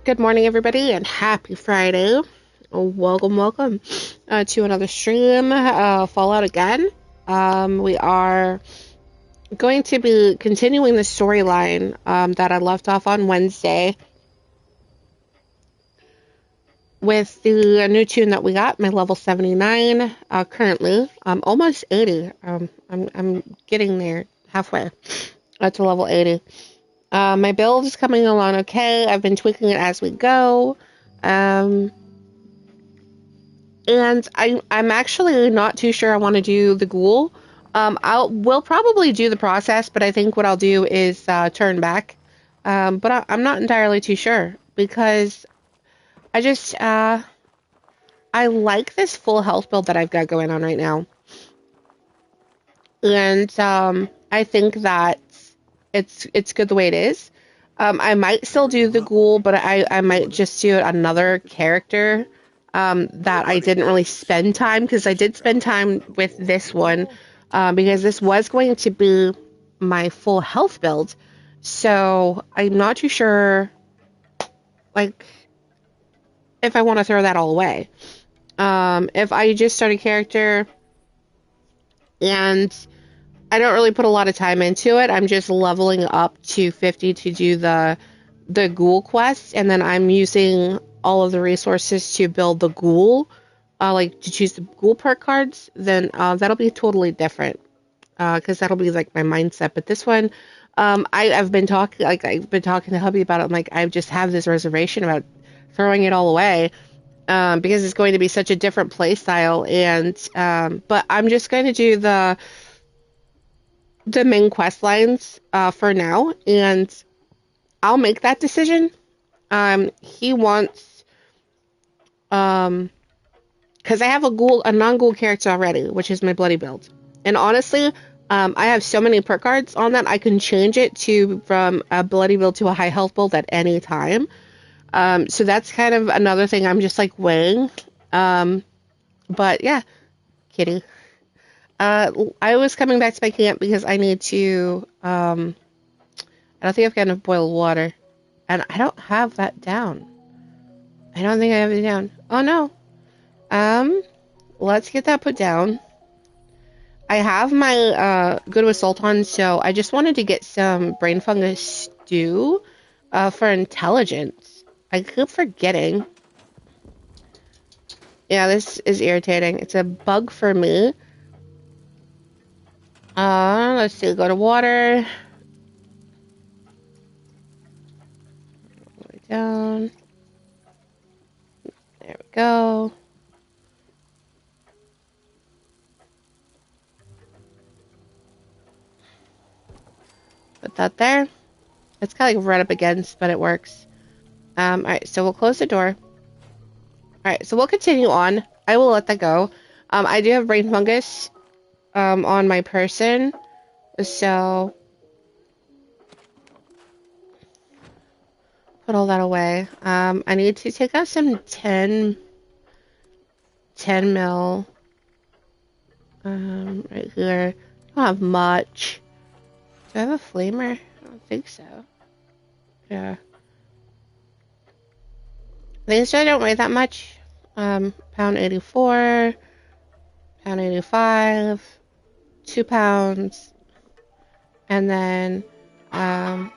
Good morning, everybody, and happy Friday. Welcome to another stream. Fallout again. We are going to be continuing the storyline that I left off on Wednesday with the new tune that we got, my level 79, currently. Almost 80. I'm getting there halfway to level 80. My build is coming along okay. I've been tweaking it as we go. Um, And I'm actually not too sure I want to do the ghoul. We'll probably do the process, but I think what I'll do is turn back. But I'm not entirely too sure because I just I like this full health build that I've got going on right now, and I think that it's good the way it is. I might still do the ghoul, but I might just do another character that I didn't really spend time, because I did spend time with this one because this was going to be my full health build. So I'm not too sure, like, if I want to throw that all away. If I just start a character and I don't really put a lot of time into it, I'm just leveling up to 50 to do the ghoul quest, and then I'm using all of the resources to build the ghoul, like to choose the ghoul perk cards, then that'll be totally different, because that'll be like my mindset. But this one, I've been talking to hubby about it. I'm like, I just have this reservation about throwing it all away, because it's going to be such a different play style, and but I'm just going to do the main quest lines for now, and I'll make that decision. He wants because I have a non-ghoul character already, which is my bloody build. And honestly, I have so many perk cards on that I can change it to from a bloody build to a high health build at any time. So that's kind of another thing I'm just like weighing. But yeah, kitty. I was coming back to my camp because I need to. I don't think I've got enough boiled water, and I don't have that down. I don't think I have it down. Oh no. Um, let's get that put down. I have my good with Sultan, so I just wanted to get some brain fungus stew for intelligence. I keep forgetting. Yeah, this is irritating. It's a bug for me. Let's see. Go to water. Way down. There we go. Put that there. It's kind of like right up against, but it works. Alright, so we'll close the door. Alright, so we'll continue on. I will let that go. I do have brain fungus on my person, so put all that away. I need to take out some 10 mil right here. I don't have much. Do I have a flamer? I don't think so. Yeah. These don't weigh that much. Pound 84, pound 85, 2 pounds, and then a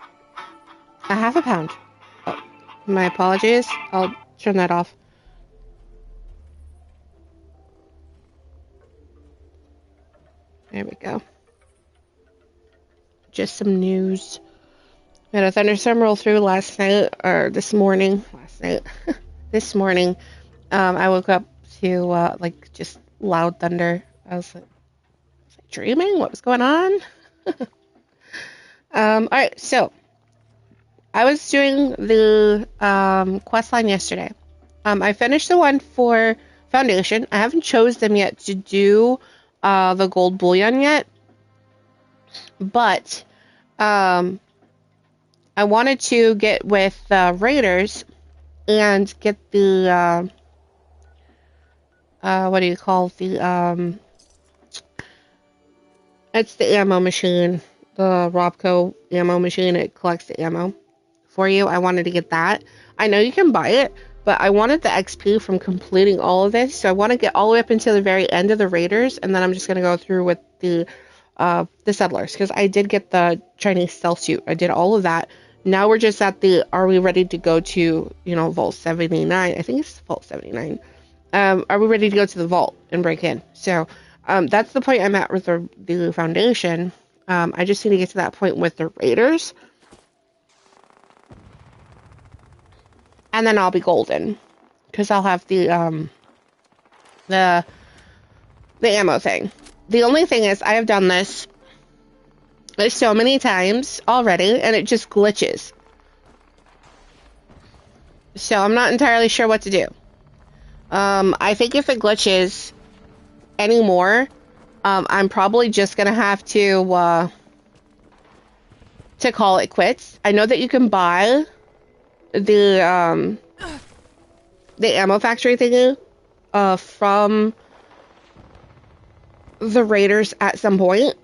half a pound. Oh, my apologies. I'll turn that off. There we go. Just some news. We had a thunderstorm roll through last night, or this morning. Last night. This morning. I woke up to like just loud thunder. I was like dreaming? What was going on? Alright, so I was doing the quest line yesterday. I finished the one for Foundation. I haven't chose them yet to do the gold bullion yet, but I wanted to get with Raiders and get the what do you call the it's the ammo machine, the Robco ammo machine. It collects the ammo for you. I wanted to get that. I know you can buy it, but I wanted the XP from completing all of this. So I want to get all the way up until the very end of the raiders, and then I'm just going to go through with the settlers, because I did get the Chinese stealth suit. I did all of that. Now we're just at the, are we ready to go to, Vault 79? I think it's Vault 79. Are we ready to go to the vault and break in? So that's the point I'm at with the foundation. I just need to get to that point with the raiders, and then I'll be golden, because I'll have the ammo thing. The only thing is, I have done this so many times already, and it just glitches. So I'm not entirely sure what to do. I think if it glitches anymore, I'm probably just gonna have to call it quits. I know that you can buy the ammo factory thingy from the raiders at some point.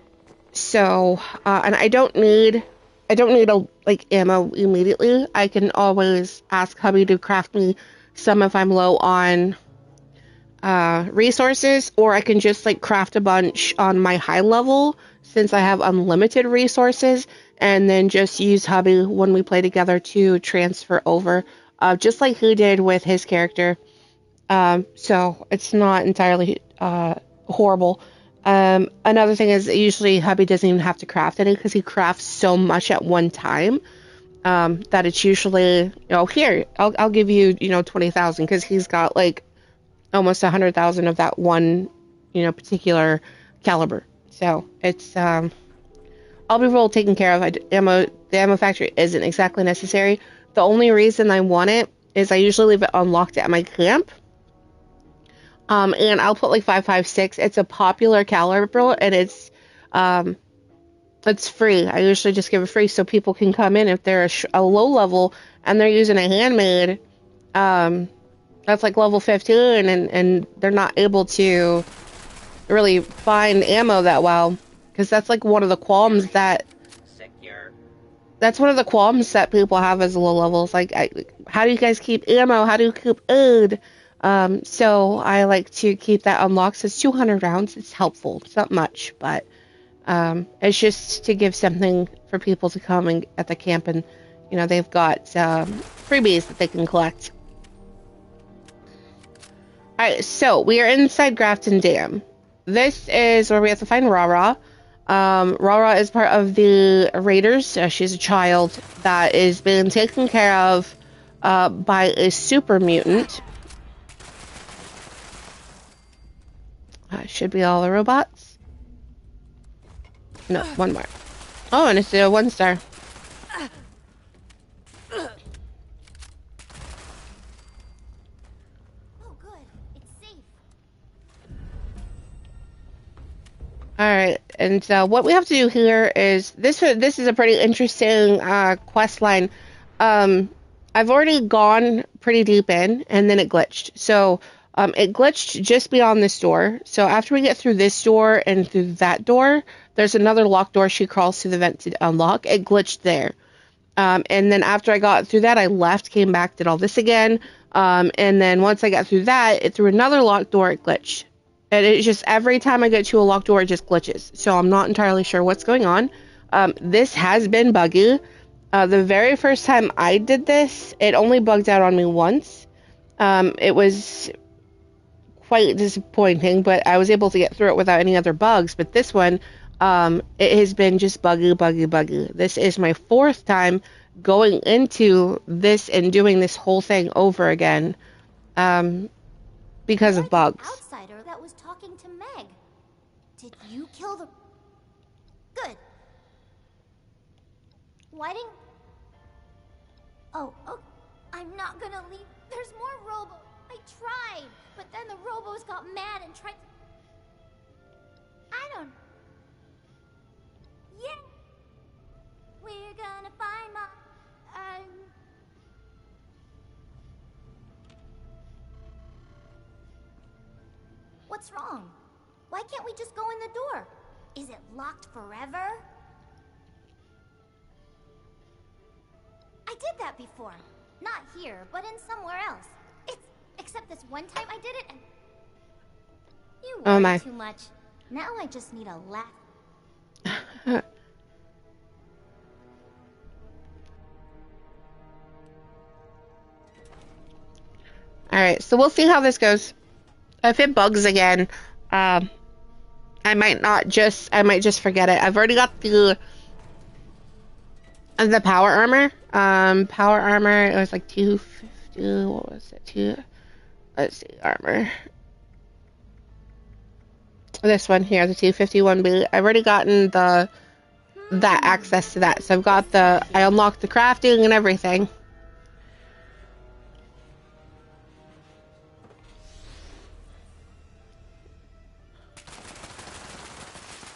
So and I don't need ammo immediately. I can always ask hubby to craft me some if I'm low on resources, or I can just craft a bunch on my high level since I have unlimited resources, and then just use hubby when we play together to transfer over, just like he did with his character. So it's not entirely horrible. Another thing is, usually hubby doesn't even have to craft any, because he crafts so much at one time that it's usually, here, I'll give you 20,000, because he's got almost 100,000 of that one, particular caliber. So it's, I'll be well taken care of. The ammo factory isn't exactly necessary. The only reason I want it is I usually leave it unlocked at my camp. And I'll put 5.56. It's a popular caliber, and it's free. I usually just give it free so people can come in if they're a low level and they're using a handmade. That's level 15, and they're not able to really find ammo that well, because that's one of the qualms that people have as low levels. How do you guys keep ammo? How do you keep aid? So I like to keep that unlocked. So it's 200 rounds. It's helpful. It's not much, but it's just to give something for people to come and at the camp, and they've got freebies that they can collect. Alright, so we are inside Grafton Dam. This is where we have to find Rara. Rara is part of the Raiders. She's a child that is being taken care of by a super mutant. Should be all the robots. No, one more. Oh, and it's a 1-star. Alright, and so what we have to do here is, this is a pretty interesting quest line. I've already gone pretty deep in, and then it glitched. So it glitched just beyond this door. So after we get through this door and through that door, there's another locked door. She crawls to the vent to unlock. It glitched there. And then after I got through that, I left, came back, did all this again. And then once I got through that, it through another locked door, it glitched. And it's just every time I get to a locked door, it just glitches. So I'm not entirely sure what's going on. This has been buggy. The very first time I did this, it only bugged out on me once. It was quite disappointing, but I was able to get through it without any other bugs. But this one, it has been just buggy. This is my 4th time going into this and doing this whole thing over again. Because of bugs. Outsider that was talking to Meg. Did you kill the... Good. Why didn't... Oh, I'm not gonna leave. There's more robo... I tried, but then the robos got mad and tried... I don't... Yeah. We're gonna find my... What's wrong? Why can't we just go in the door? Is it locked forever? I did that before. Not here, but in somewhere else. Except this one time I did it and... You Oh worry my. too much. Now I just need a laugh. Alright, so we'll see how this goes. If it bugs again, I might just forget it. I've already got the power armor. Power armor, it was like 250, what was it? Let's see, armor. This one here, the 251B. I've already gotten that access to that. So I've got I unlocked the crafting and everything.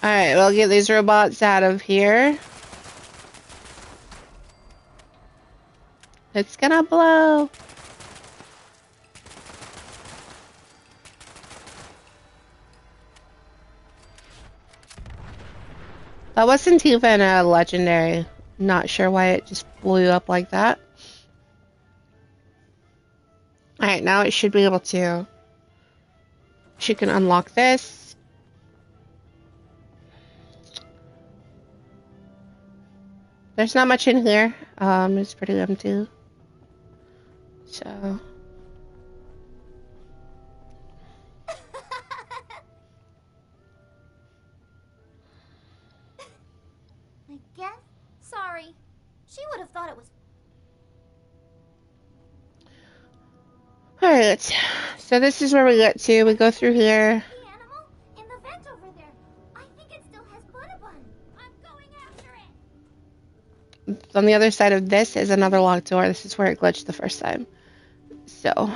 Alright, we'll get these robots out of here. It's gonna blow. That wasn't even a legendary. Not sure why it just blew up like that. Alright, now it should be able to... She can unlock this. There's not much in here. It's pretty empty. So... Again? Sorry. She would have thought it was... Alright, so this is where we get to. We go through here. The animal? In the vent over there. I think it still has Butterbun. I'm going after it. On the other side of this is another locked door. This is where it glitched the first time. So.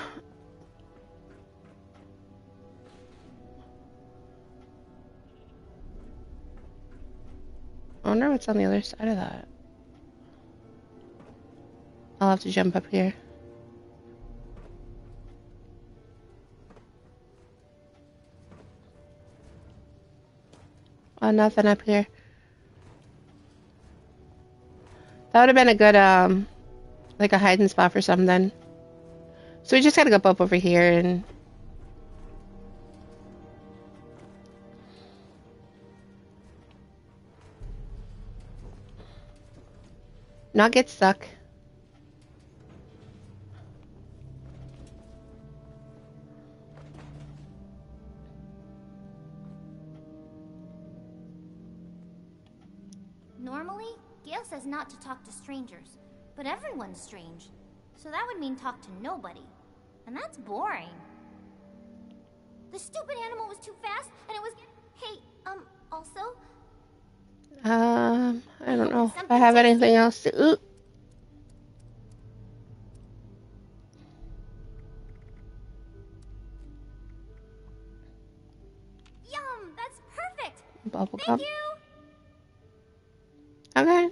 I wonder what's on the other side of that. I'll have to jump up here. Oh, nothing up here. That would have been a good, like a hiding spot for something. So we just gotta go up over here and... not get stuck. Normally, Gail says not to talk to strangers, but everyone's strange. So that would mean talk to nobody. And that's boring. The stupid animal was too fast, and it was... Hey, also... I don't know if I have anything else to... Ooh. Yum! That's perfect! Bubblegum. Thank you! Okay.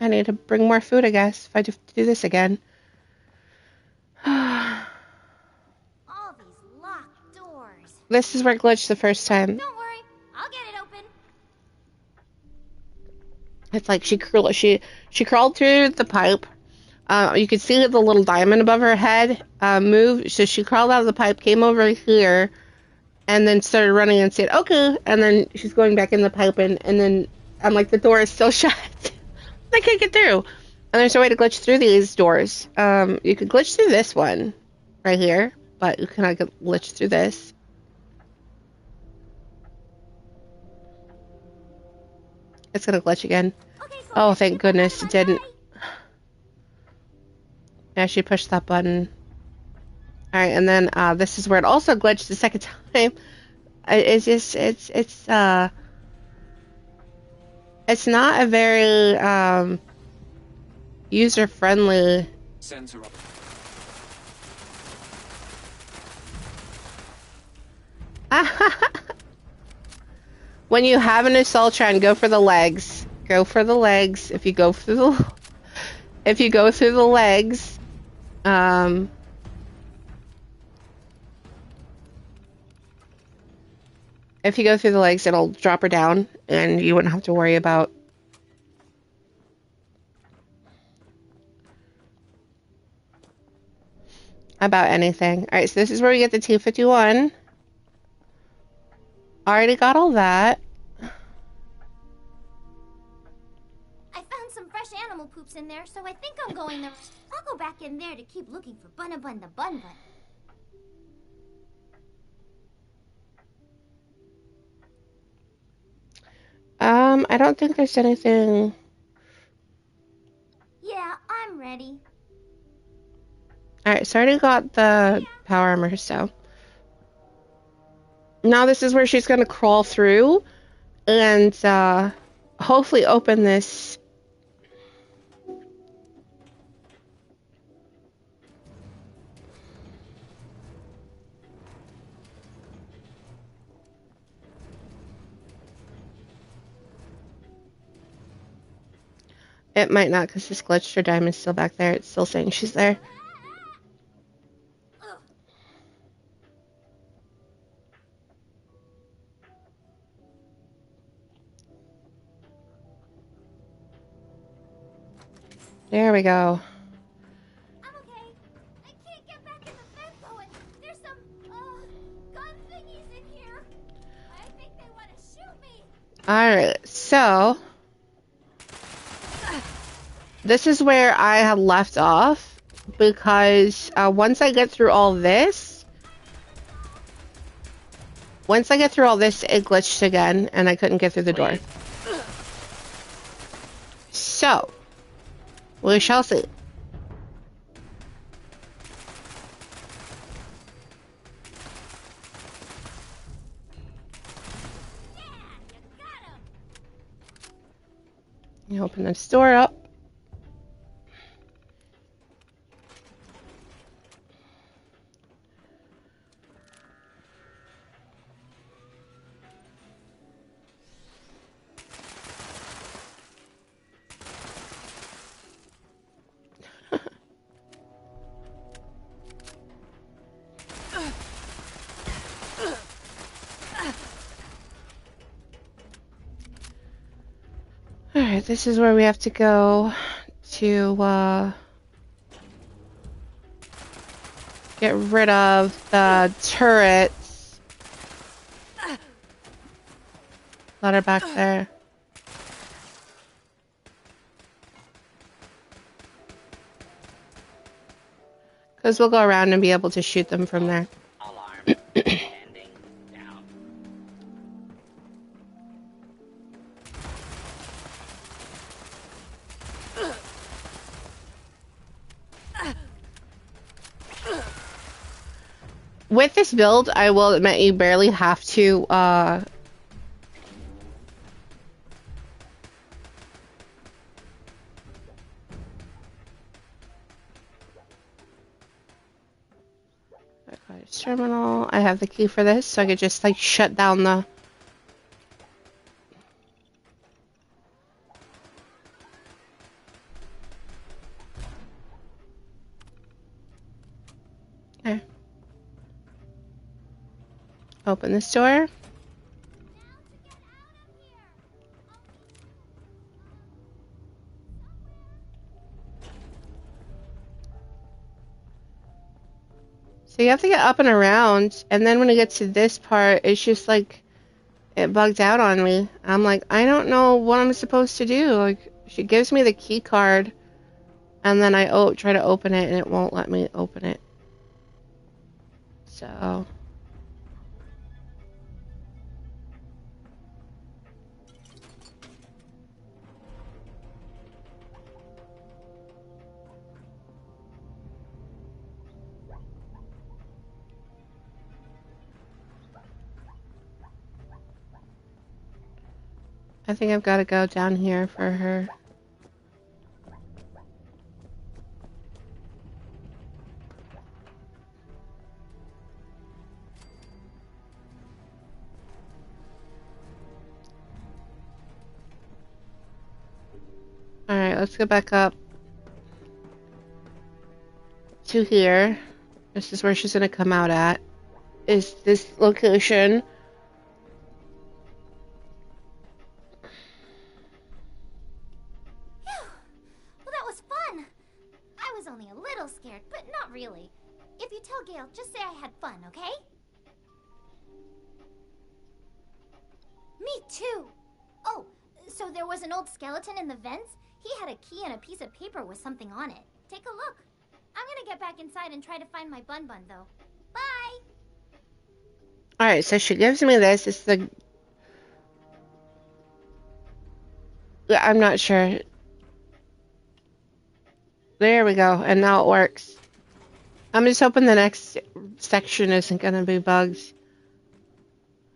I need to bring more food, I guess, if I have to do this again. All these locked doors. This is where it glitched the first time. Don't worry, I'll get it open. It's like she crawled through the pipe. You could see the little diamond above her head move. So she crawled out of the pipe, came over here, and then started running and said, okay. And then she's going back in the pipe, and then I'm like, the door is still shut. I can't get through. And there's a way to glitch through these doors. You could glitch through this one right here, but you cannot glitch through this. It's gonna glitch again. Okay, Oh, thank goodness it didn't. Bye. Yeah, she pushed that button. Alright, and then this is where it also glitched the second time. It's not a very user-friendly. Sensor up. When you have an Assaultron, go for the legs. Go for the legs. If you go through the legs, if you go through the legs, it'll drop her down, and you wouldn't have to worry about about anything. Alright, so this is where we get the T-51. Already got all that. I found some fresh animal poops in there, so I think I'm going there. I'll go back in there to keep looking for Bun-a-Bun the Bun-Bun. I don't think there's anything... Yeah, I'm ready. Alright, so I already got the power armor, so... Now this is where she's gonna crawl through and, hopefully open this... It might not, because this glitched. Her diamond's still back there. It's still saying she's there. There we go. I'm okay. I can't get back in the vent though, and there's some, gun thingies in here. I think they want to shoot me. Alright, so... This is where I had left off, because once I get through all this... Once I get through all this, it glitched again, and I couldn't get through the door. So... We shall see. Yeah, you got him. You open this door up. Alright, this is where we have to go to, get rid of the turrets that are back there. Because we'll go around and be able to shoot them from there. Alarm. Ending down. With this build, I will admit you barely have to, terminal. I have the key for this, so I could just, like, shut down the... Okay. Open this door. So you have to get up and around, and then when it gets to this part, it's just like, it bugged out on me. I'm like, I don't know what I'm supposed to do. Like, she gives me the key card, and then I try to open it, and it won't let me open it. So... I think I've got to go down here for her. Alright, let's go back up to here. This is where she's going to come out at. Is this location. Well, that was fun. I was only a little scared, but not really. If you tell Gale, just say I had fun, okay? Me too. Oh, so there was an old skeleton in the vents? He had a key and a piece of paper with something on it. Take a look. I'm gonna get back inside and try to find my bun bun, though. Bye! Alright, so she gives me this. It's the... I'm not sure. There we go, and now it works. I'm just hoping the next section isn't gonna be bugs.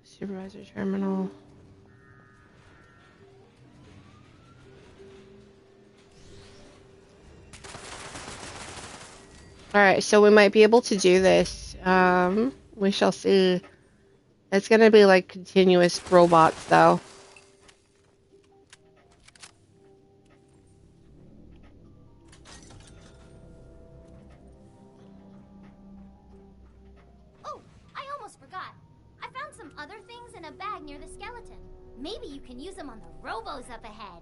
Supervisor terminal. Alright, so we might be able to do this. We shall see. It's gonna be like continuous robots, though. Oh, I almost forgot. I found some other things in a bag near the skeleton. Maybe you can use them on the robos up ahead.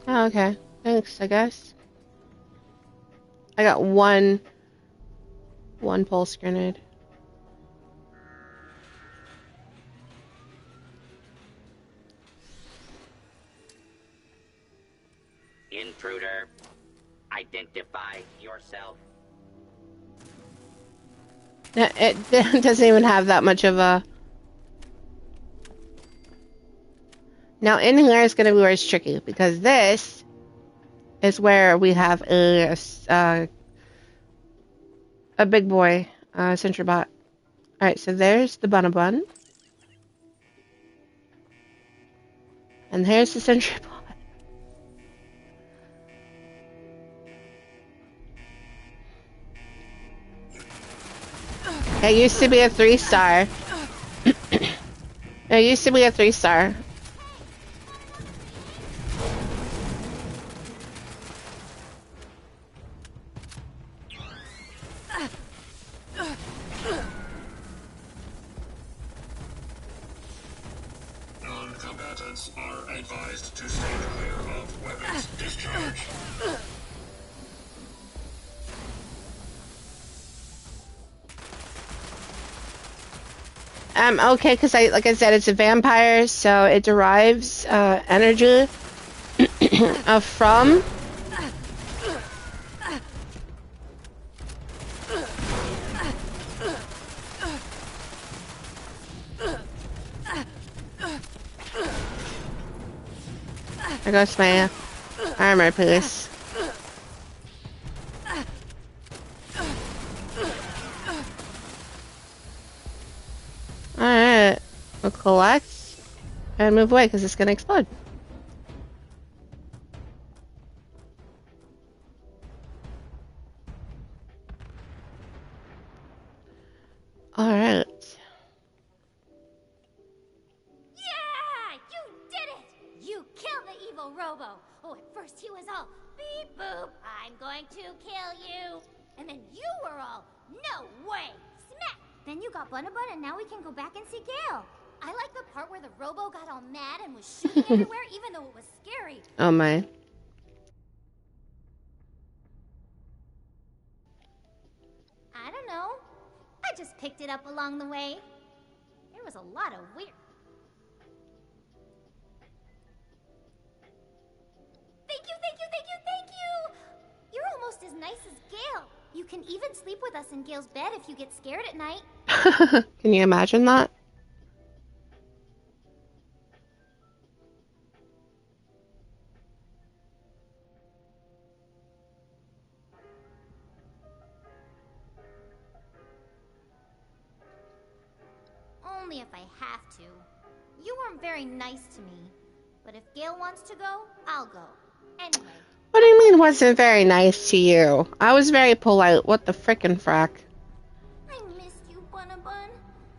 Oh, okay. Thanks, I guess. I got one pulse grenade. Intruder, identify yourself. It doesn't even have that much of a... Now, in here is going to be where it's tricky, because this is where we have a big boy, sentry bot. Alright, so there's the Bun. And here's the sentry bot. It used to be a 3-star. It used to be a 3-star. Non-combatants are advised to stay clear of weapons discharge. Okay, because like I said, it's a vampire, so it derives energy from... There goes my armor piece. Alright, we'll collect and move away because it's gonna explode. Alright. Yeah! You did it! You killed the evil Robo! Oh, at first he was all, beep boop, I'm going to kill you! And then you were all, no way! Smack! Then you got Bun and now we can go back and see Gale. I like the part where the Robo got all mad and was shooting everywhere even though it was scary. Oh my. I don't know. I just picked it up along the way. There was a lot of weird... Thank you, thank you, thank you, thank you! You're almost as nice as Gale. You can even sleep with us in Gale's bed if you get scared at night. Can you imagine that? Only if I have to. You weren't very nice to me. But if Gale wants to go, I'll go. Anyway. What do you mean wasn't very nice to you? I was very polite. What the frickin' frack? I missed you, Bun.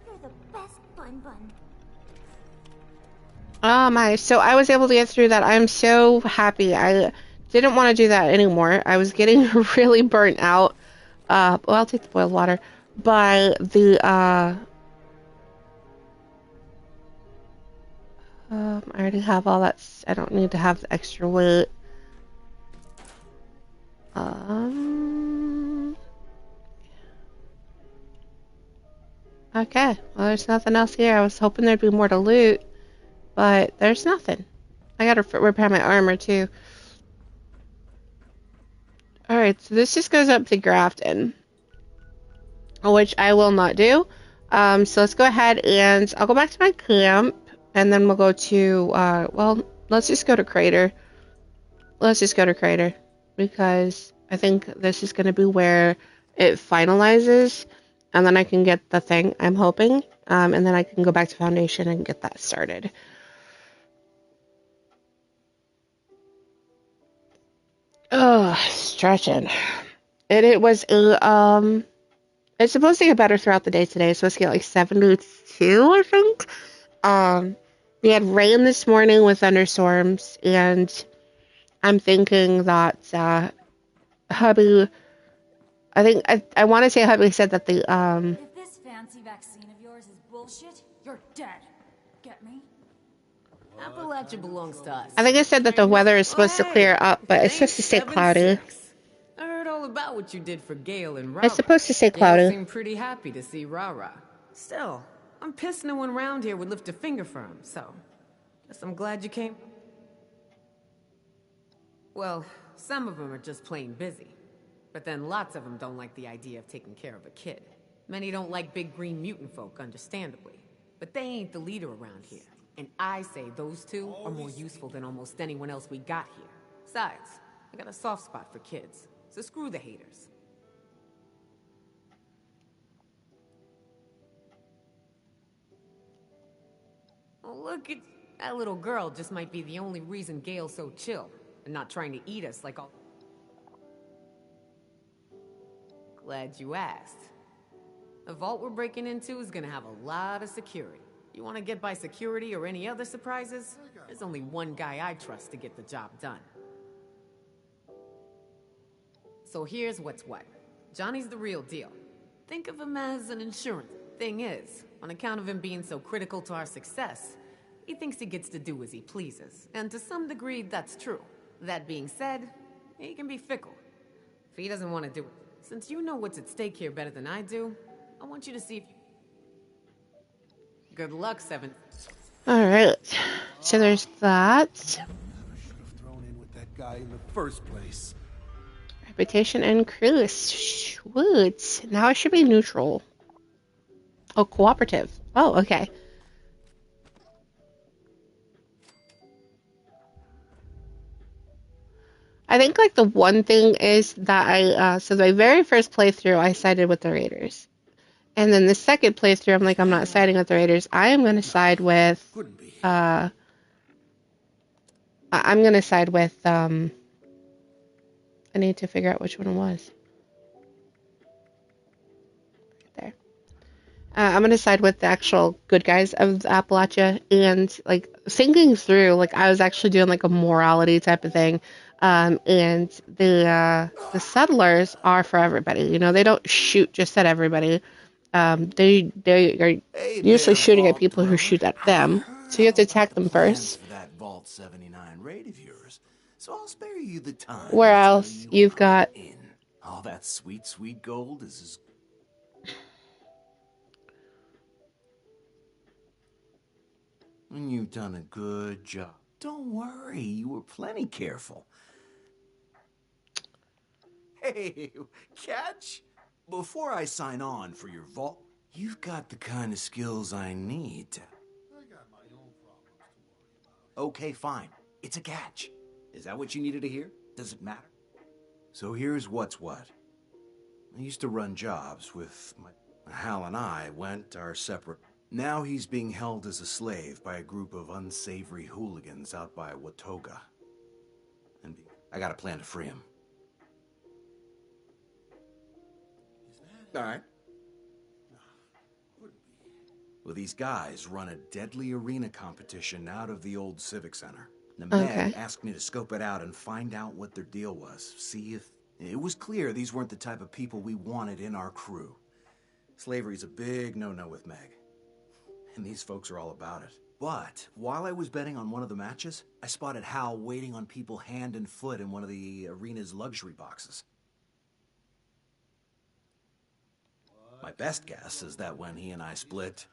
You're the best Bun. Oh my, so I was able to get through that. I'm so happy. I didn't want to do that anymore. I was getting really burnt out. Well, I'll take the boiled water. By the, I already have all that. I don't need to have the extra weight. Okay. Well, there's nothing else here. I was hoping there'd be more to loot, but there's nothing. I gotta repair my armor too. Alright, so this just goes up to Grafton, which I will not do. So let's go ahead and I'll go back to my camp, and then we'll go to, well, let's just go to Crater. Let's just go to Crater, because I think this is going to be where it finalizes, and then I can get the thing, I'm hoping, and then I can go back to Foundation and get that started. Oh, stretching. It was, it's supposed to get better throughout the day today. It's supposed to get like 72, I think. We had rain this morning with thunderstorms, and I'm thinking that hubby, I want to say hubby said that the If this fancy vaccine of yours is bullshit, you're dead. Get me? Appalachia belongs to us. I think I said that the weather is supposed to clear up, but it's supposed to stay cloudy. I heard all about what you did for Gale and Rara. It's supposed to stay Gale cloudy. seemed pretty happy to see Rara. Still, I'm pissed no one around here would lift a finger for him, so guess I'm glad you came. Well, some of them are just plain busy. But then lots of them don't like the idea of taking care of a kid. Many don't like big green mutant folk, understandably. But they ain't the leader around here. And I say those two are more useful than almost anyone else we got here. Besides, I got a soft spot for kids. So screw the haters. Oh, look at that little girl. Just might be the only reason Gale's so chill and not trying to eat us like all. Glad you asked. The vault we're breaking into is gonna have a lot of security. You want to get by security or any other surprises? There's only one guy I trust to get the job done. So here's what's what. Johnny's the real deal. Think of him as an insurance. Thing is, on account of him being so critical to our success, he thinks he gets to do as he pleases. And to some degree, that's true. That being said, he can be fickle. If he doesn't want to do it. Since you know what's at stake here better than I do, I want you to see if you... Good luck, Seven. Alright, so there's that. Should have thrown in with that guy in the first place. Reputation increase. Sweet. Now I should be neutral. Oh, cooperative. Oh, okay. I think like the one thing is that so my very first playthrough I sided with the Raiders. And then the second playthrough I'm like, I'm not siding with the Raiders. I am gonna side with I'm gonna side with I need to figure out which one it was. There. I'm gonna side with the actual good guys of Appalachia, and like thinking through, like I was actually doing like a morality type of thing. And the settlers are for everybody. You know, they don't shoot just at everybody. They are usually shooting at people who shoot at them. So you have to attack them first. For that Vault 79 raid of yours, so I'll spare you the time. Where else you've got in all that sweet, sweet gold is as... And you've done a good job. Don't worry, you were plenty careful. Hey, catch? Before I sign on for your vault, you've got the kind of skills I need to... I got my own problems to worry about. Okay, fine. It's a catch. Is that what you needed to hear? Does it matter? So here's what's what. I used to run jobs with my... Hal and I went our separate... Now he's being held as a slave by a group of unsavory hooligans out by Watoga. And I got a plan to free him. All right. Well, these guys run a deadly arena competition out of the old Civic Center. The Meg asked me to scope it out and find out what their deal was. See if... It was clear these weren't the type of people we wanted in our crew. Slavery's a big no-no with Meg. And these folks are all about it. But while I was betting on one of the matches, I spotted Hal waiting on people hand and foot in one of the arena's luxury boxes. My best guess is that when he and I split,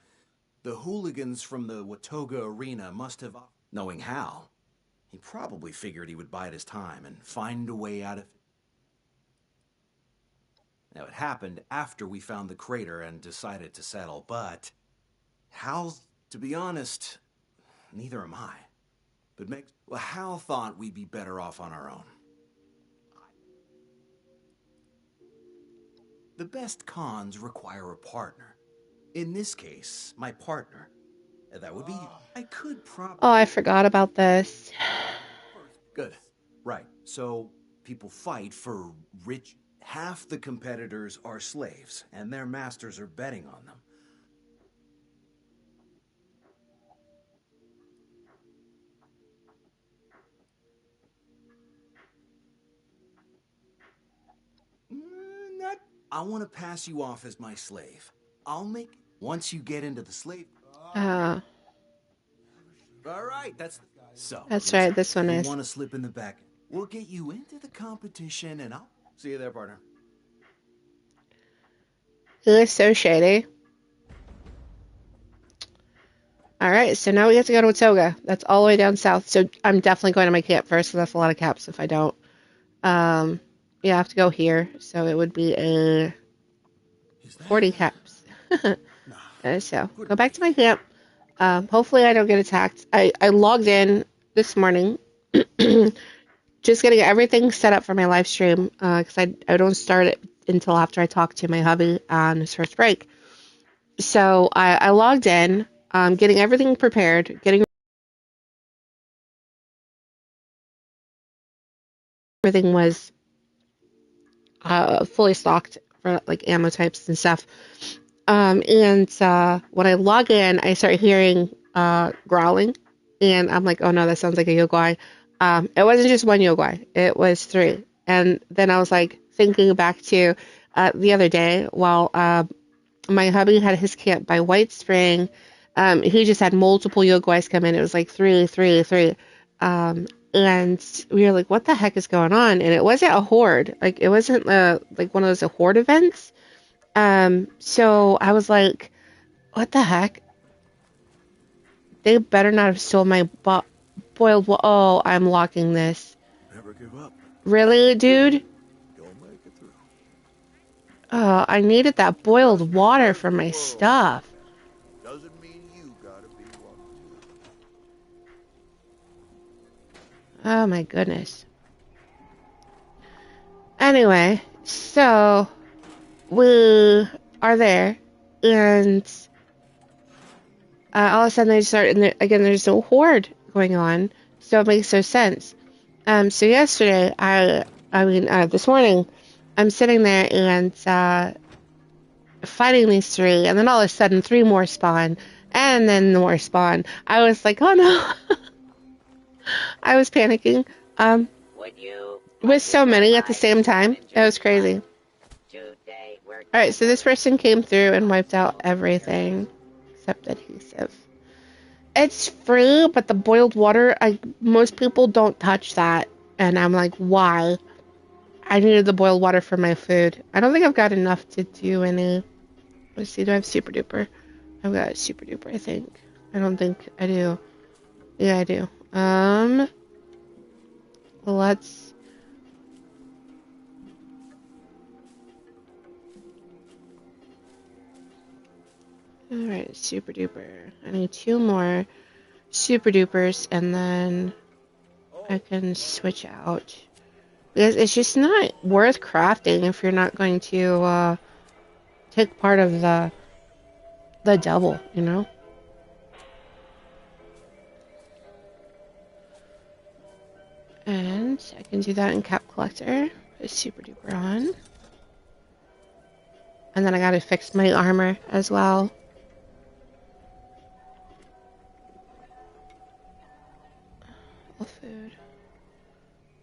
the hooligans from the Watoga Arena must have... Knowing Hal, he probably figured he would bide his time and find a way out of it. Now, it happened after we found the crater and decided to settle, but Hal, to be honest, neither am I. But Hal thought we'd be better off on our own. The best cons require a partner. In this case, my partner. That would be you. I could probably... Oh, I forgot about this. Good. Right. So, people fight for rich... Half the competitors are slaves, and their masters are betting on them. Not... I want to pass you off as my slave. I'll make... Once you get into the slave... All right, that's... So... That's right, this one is. You want to slip in the back? We'll get you into the competition, and I'll... See you there, partner. He looks so shady. Alright, so now we have to go to Watoga. That's all the way down south. So I'm definitely going to my camp first, because that's a lot of caps if I don't. Yeah, I have to go here. So it would be a 40 caps. So go back to my camp. Hopefully I don't get attacked. I logged in this morning. Just getting everything set up for my live stream, because I don't start it until after I talk to my hubby on his first break. So I logged in, getting everything prepared, getting everything was fully stocked for like ammo types and stuff. And when I log in, I start hearing growling, and I'm like, oh no, that sounds like a Yogoi. It wasn't just one Yogoi, it was 3. And then I was like thinking back to the other day while my hubby had his camp by White Spring. He just had multiple Yogois come in. It was like 3, 3, 3. And we were like, what the heck is going on? And it wasn't a horde. Like, it wasn't like one of those horde events. So I was like, what the heck? They better not have stolen my boiled water. Oh, I'm locking this. Never give up. Really, dude? You'll make it through. Oh, I needed that boiled water for my stuff. Doesn't mean you gotta be one too. Oh my goodness. Anyway, so we are there, and all of a sudden they start, and again, there's no horde going on, so it makes no sense. So yesterday, this morning, I'm sitting there and fighting these 3, and then all of a sudden 3 more spawn, and then more spawn. I was like, oh no. I was panicking. With so many at the same time, it was crazy. Alright, so this person came through and wiped out everything except adhesive. It's free, but the boiled water, most people don't touch that. And I'm like, why? I needed the boiled water for my food. I don't think I've got enough to do any... Let's see, do I have Super Duper? I've got Super Duper, I think. I don't think I do. Yeah, I do. Let's... Alright, Super Duper. I need 2 more Super Dupers, and then I can switch out. Because it's just not worth crafting if you're not going to take part of the double, you know? And I can do that in Cap Collector. Put Super Duper on. And then I gotta fix my armor as well. All food.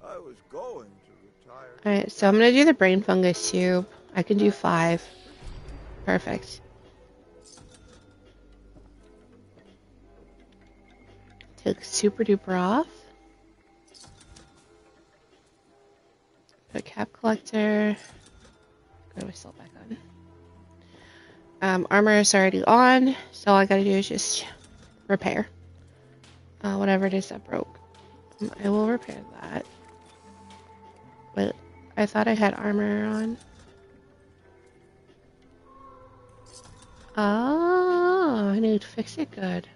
I was going to retire. Alright, so I'm gonna do the brain fungus tube. I can do 5. Perfect. Take super duper off. Put cap collector. Put my salt back on. Armor is already on, so all I gotta do is just repair. Whatever it is that broke. I will repair that. But I thought I had armor on. Oh, I need to fix it good.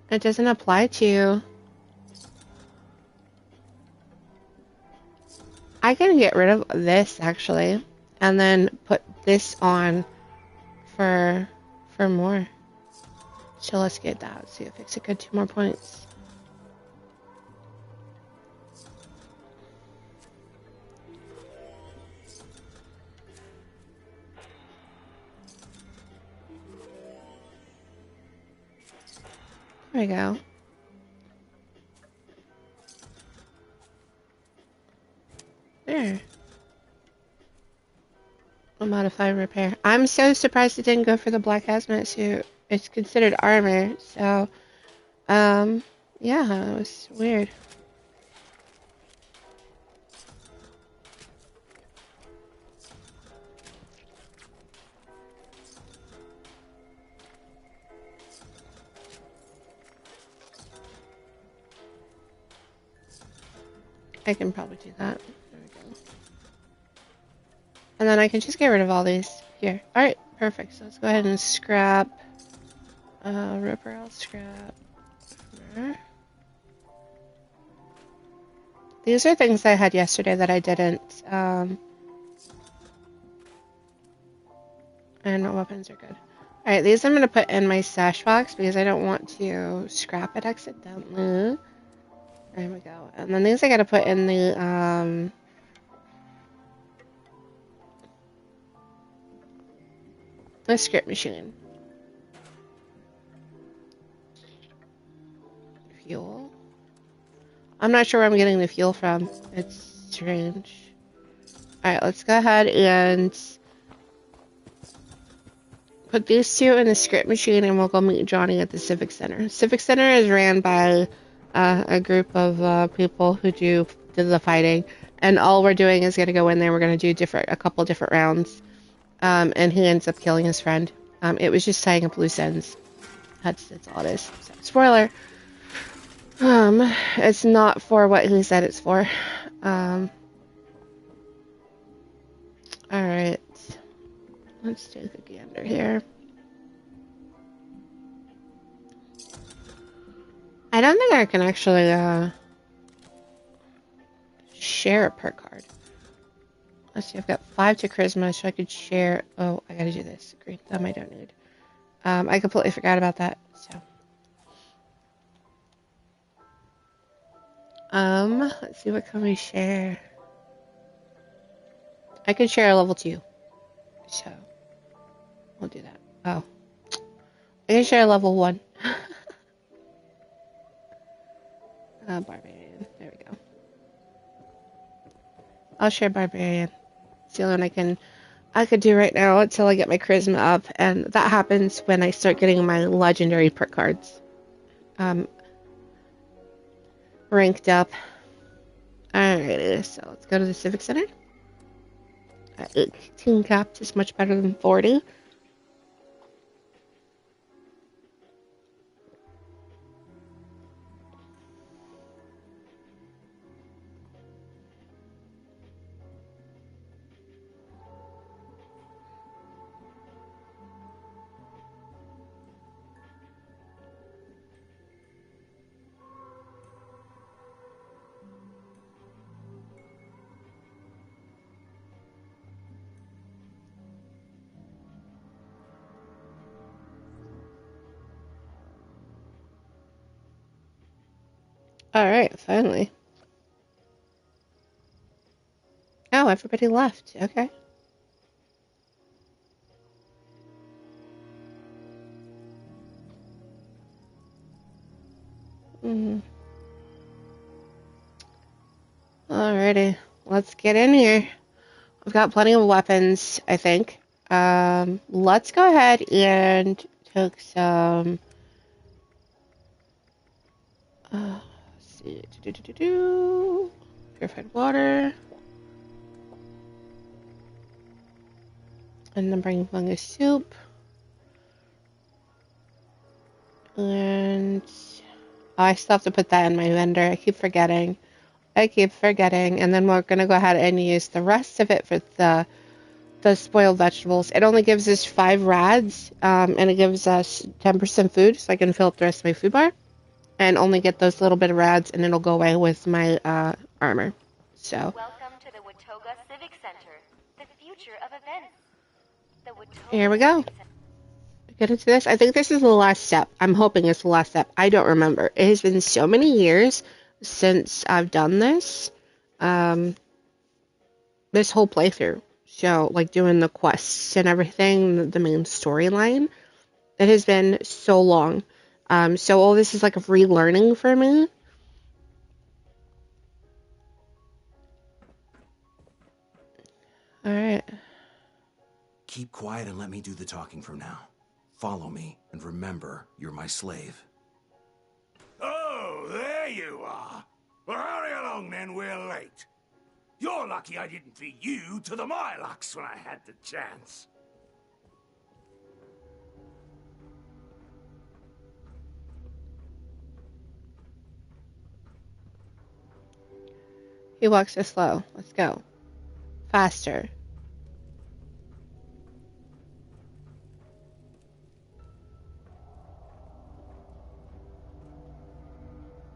It doesn't apply to... I can get rid of this, actually. And then put this on for more. So let's get that. See if fix it good. 2 more points. There we go. There. A modified repair. I'm so surprised it didn't go for the black hazmat suit. It's considered armor, so yeah, it was weird. I can probably do that. There we go. And then I can just get rid of all these here. Alright, perfect. So let's go ahead and scrap. Ripper, I'll scrap. These are things I had yesterday that I didn't. And weapons are good. Alright, these I'm going to put in my stash box because I don't want to scrap it accidentally. There we go. And then these I got to put in the script machine. Fuel. I'm not sure where I'm getting the fuel from. It's strange. Alright, let's go ahead and put these two in the script machine and we'll go meet Johnny at the Civic Center. Civic Center is ran by a group of people who do the fighting. And all we're doing is going to go in there. We're going to do a couple different rounds. And he ends up killing his friend. It was just tying up loose ends. That's all it is. So, spoiler. It's not for what he said it's for. Alright. Let's take a gander here. I don't think I can actually, share a perk card. Let's see, I've got 5 to charisma, so I could share... Oh, I gotta do this. Green thumb I don't need. I completely forgot about that, so... let's see, what can we share? I could share a level 2. So, we'll do that. Oh. I can share a level 1. Barbarian. There we go. I'll share Barbarian. It's the only one I could do right now until I get my charisma up, and that happens when I start getting my legendary perk cards. Ranked up. Alrighty, so let's go to the Civic Center. 18 caps is much better than 40. Alright, finally. Oh, everybody left. Okay. Alrighty, let's get in here. We've got plenty of weapons, I think. Let's go ahead and take some see. Purified water. And then bring fungus soup. And I still have to put that in my vendor. I keep forgetting. And then we're going to go ahead and use the rest of it for the spoiled vegetables. It only gives us 5 rads, and it gives us 10% food, so I can fill up the rest of my food bar. And only get those little bit of rads, and it'll go away with my armor. So. Welcome to the Watoga Civic Center, the future of events. The Watoga Here we go. Get into this. I think this is the last step. I'm hoping it's the last step. I don't remember. It has been so many years since I've done this. This whole playthrough. So, like, doing the quests and everything, the main storyline. It has been so long. So all this is like a relearning for me. Alright. Keep quiet and let me do the talking from now. Follow me, and remember, you're my slave. Oh, there you are. Well, hurry along then, we're late. You're lucky I didn't feed you to the Mylocks when I had the chance. He walks so slow. Let's go. Faster.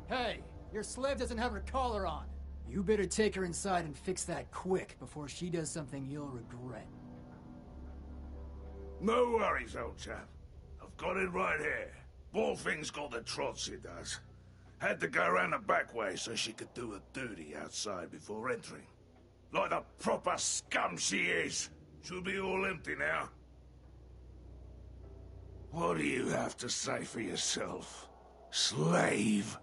Hey, your slave doesn't have her collar on. You better take her inside and fix that quick before she does something you'll regret. No worries, old chap. I've got it right here. Ballfing's got the trots, she does. Had to go around the back way so she could do her duty outside before entering. Like the proper scum she is. She'll be all empty now. What do you have to say for yourself, slave?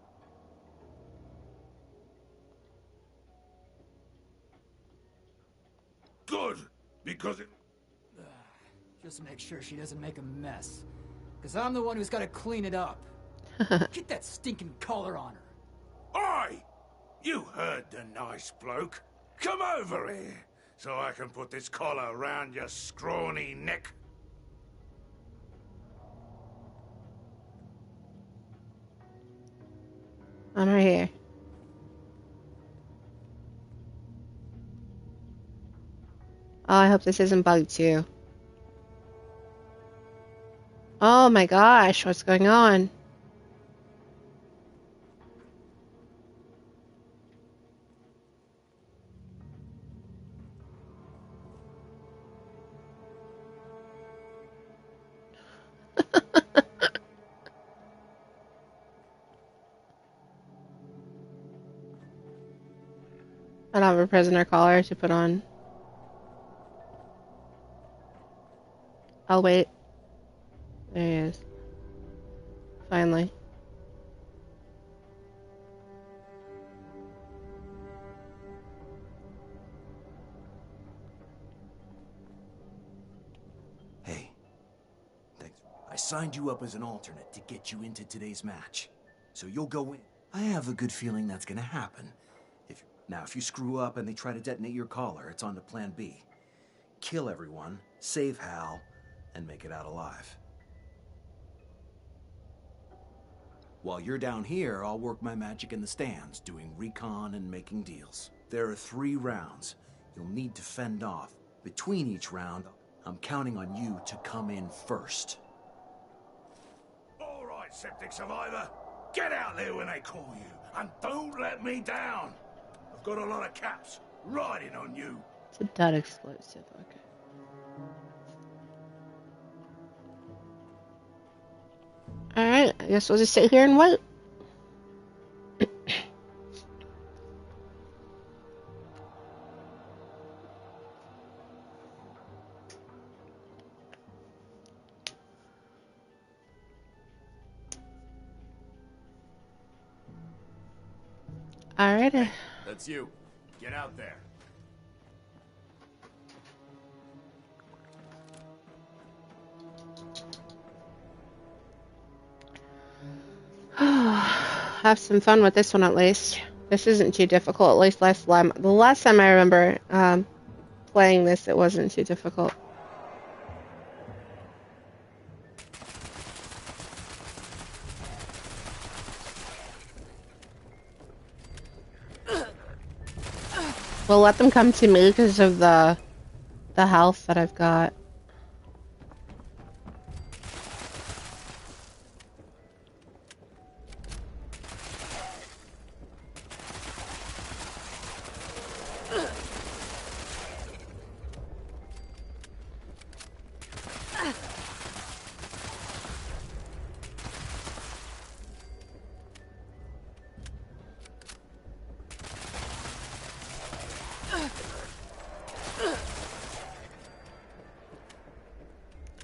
Good, because it... Just make sure she doesn't make a mess. Because I'm the one who's got to clean it up. Get that stinking collar on her. Oi! You heard the nice bloke. Come over here, so I can put this collar around your scrawny neck. I'm right here. Oh, I hope this isn't bugged too. Oh my gosh, what's going on? I don't have a prisoner collar to put on. I'll wait. There he is. Finally. Hey, thanks. I signed you up as an alternate to get you into today's match. So you'll go in. I have a good feeling that's gonna happen. If you screw up and they try to detonate your collar, it's on to plan B. Kill everyone, save Hal, and make it out alive. While you're down here, I'll work my magic in the stands, doing recon and making deals. There are 3 rounds you'll need to fend off. Between each round, I'm counting on you to come in first. All right, septic survivor. Get out there when they call you, and don't let me down. I've got a lot of caps riding on you. It's a dud explosive, okay. Alright, I guess we'll just sit here and wait. Alrighty. Hey, that's you. Get out there. have some fun with this one at least. This isn't too difficult, at least the last time I remember playing this, it wasn't too difficult. We'll let them come to me because of the health that I've got.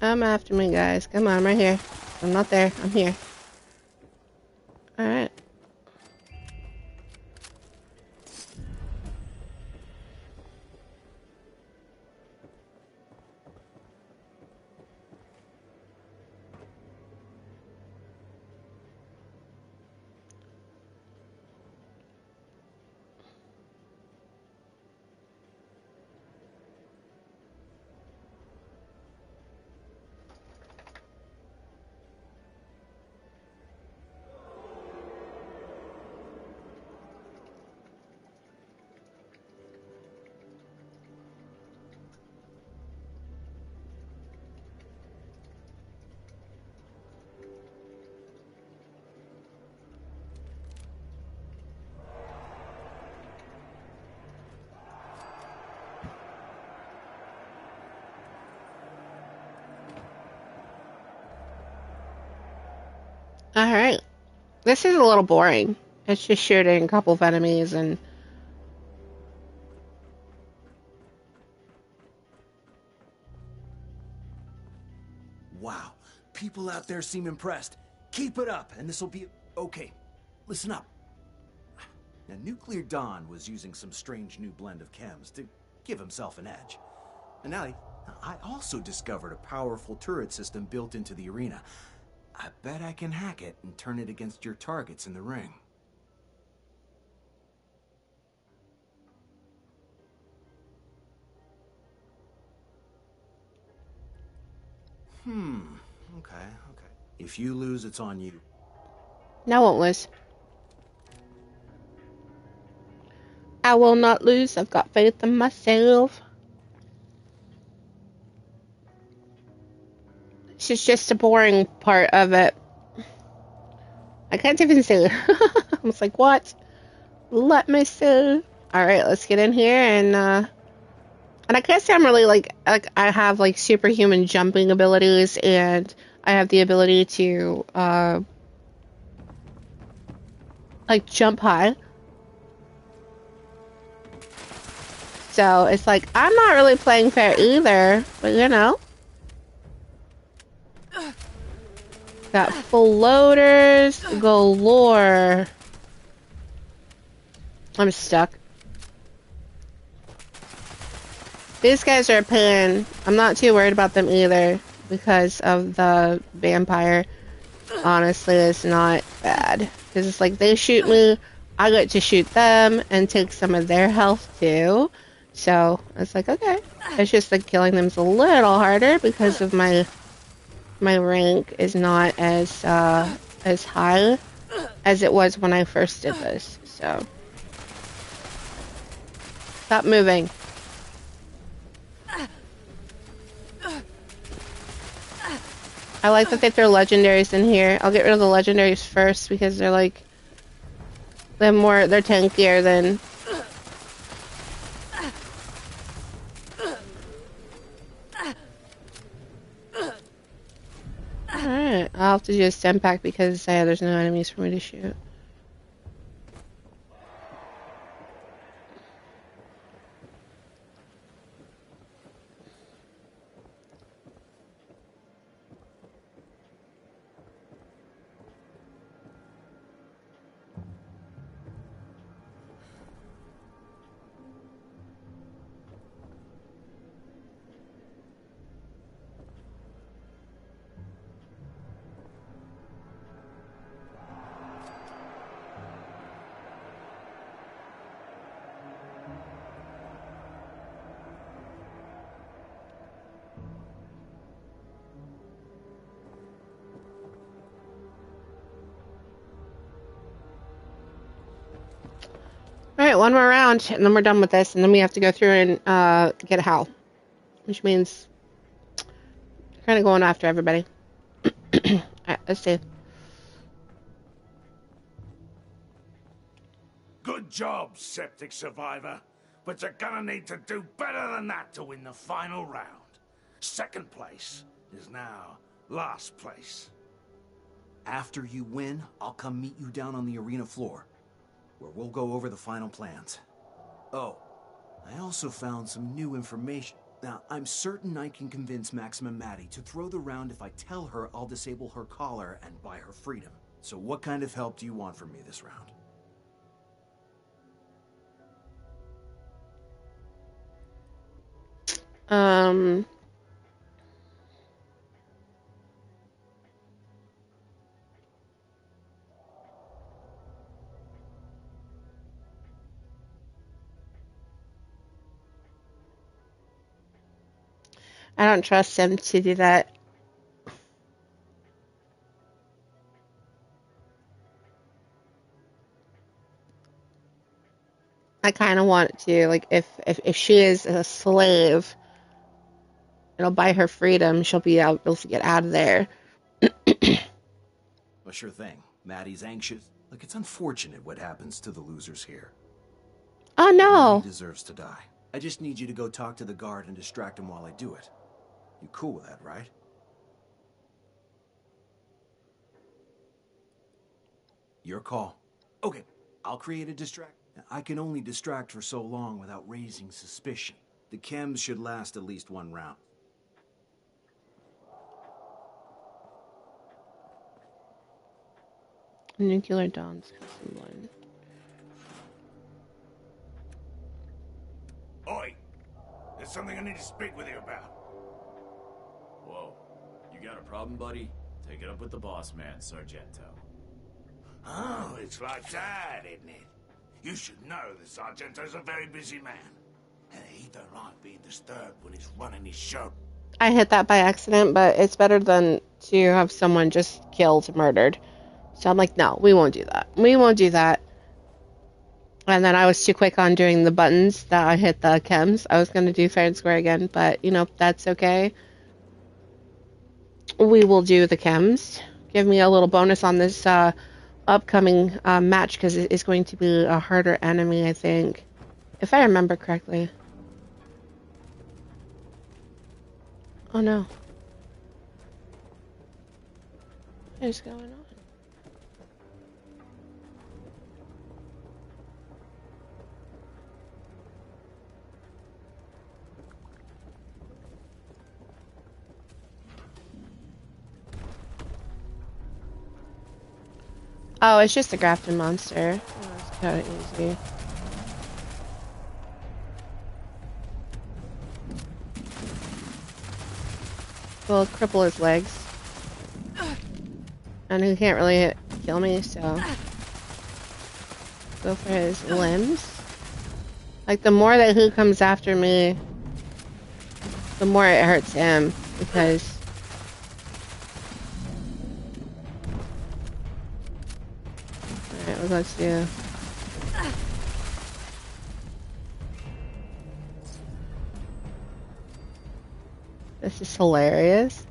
Come after me, guys. Come on, I'm right here. I'm not there. I'm here. Alright. Alright. This is a little boring. It's just shooting a couple of enemies and... Wow. People out there seem impressed. Keep it up, and this'll be... Okay, listen up. Now, Nuclear Don was using some strange new blend of chems to give himself an edge. And now, I also discovered a powerful turret system built into the arena. I bet I can hack it and turn it against your targets in the ring. Okay. If you lose, it's on you. No, it won't lose. I will not lose. I've got faith in myself. This is just a boring part of it. I can't even see. I was like, what? Let me see. Alright, let's get in here and I can't say I'm really like I have like superhuman jumping abilities and I have the ability to like jump high. So it's like I'm not really playing fair either, but you know. Got floaters galore. I'm stuck. These guys are a pain. I'm not too worried about them either because of the vampire. Honestly, it's not bad. Because it's like they shoot me, I get to shoot them and take some of their health too. So it's like, okay. It's just like killing them's a little harder because of my rank is not as high as it was when I first did this. So stop moving. I like that they throw legendaries in here. I'll get rid of the legendaries first because they're like they're tankier than Alright, I'll have to do a stem pack because there's no enemies for me to shoot. right, one more round, and then we're done with this, and then we have to go through and get Hal, which means kind of going after everybody. Alright, let's see. Good job, Septic Survivor. But you're gonna need to do better than that to win the final round. Second place is now last place. After you win, I'll come meet you down on the arena floor, where we'll go over the final plans. Oh, I also found some new information. Now, I'm certain I can convince Maximum Maddie to throw the round if I tell her I'll disable her collar and buy her freedom. So what kind of help do you want from me this round? I don't trust him to do that. I kind of want to, like, if she is a slave, it'll buy her freedom. She'll be able to get out of there. Well, sure thing. Maddie's anxious. Look, it's unfortunate what happens to the losers here. Oh, no. Maddie deserves to die. I just need you to go talk to the guard and distract him while I do it. You cool with that, right? Your call. Okay, I'll create a distract. I can only distract for so long without raising suspicion. The chems should last at least one round. Nuclear Dawn's someone. Oi! There's something I need to speak with you about. Whoa. You got a problem, buddy? Take it up with the boss man, Sargento. Oh, it's like that, isn't it? You should know that Sargento's a very busy man. And he don't like being disturbed when he's running his show. I hit that by accident, but it's better than to have someone just killed, murdered. So I'm like, no, we won't do that. We won't do that. And then I was too quick on doing the buttons that I hit the chems. I was going to do fair and square again, but, you know, that's okay. We will do the chems. Give me a little bonus on this upcoming match, because it's going to be a harder enemy, I think. If I remember correctly. Oh, no. What is going on? Oh, it's just a Grafton monster. Oh, it's kind of easy. We'll cripple his legs. And he can't really kill me, so... Go for his limbs. Like, the more that he comes after me, the more it hurts him, because... Alright, let's do... This is hilarious.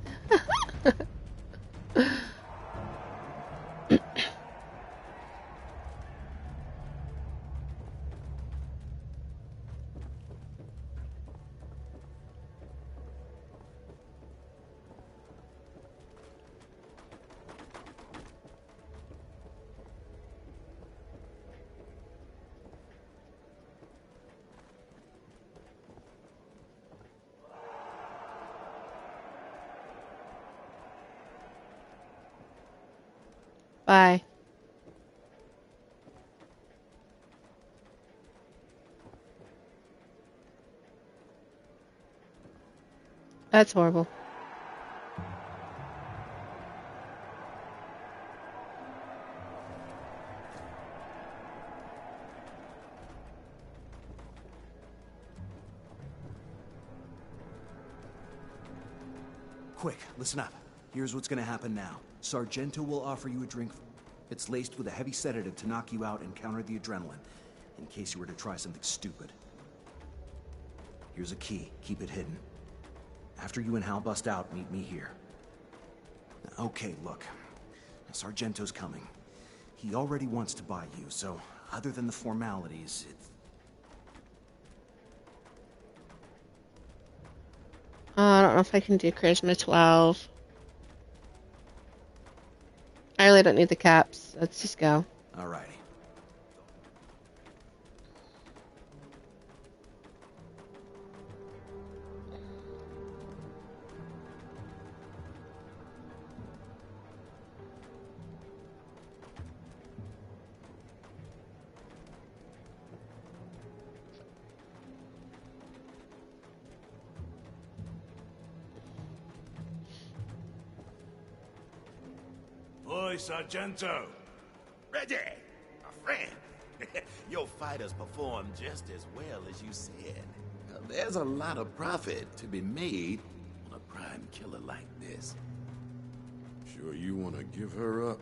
Bye. That's horrible. Quick, listen up. Here's what's gonna happen now. Sargento will offer you a drink. It's laced with a heavy sedative to knock you out and counter the adrenaline. in case you were to try something stupid. Here's a key. Keep it hidden. After you and Hal bust out, meet me here. Okay, look. Sargento's coming. He already wants to buy you, so other than the formalities, it's... I don't know if I can do Charisma 12. I really don't need the caps. Let's just go. Alrighty. Oi, Sargento. Reggie, my friend. Your fighters perform just as well as you said. Now, there's a lot of profit to be made on a prime killer like this. Sure you want to give her up?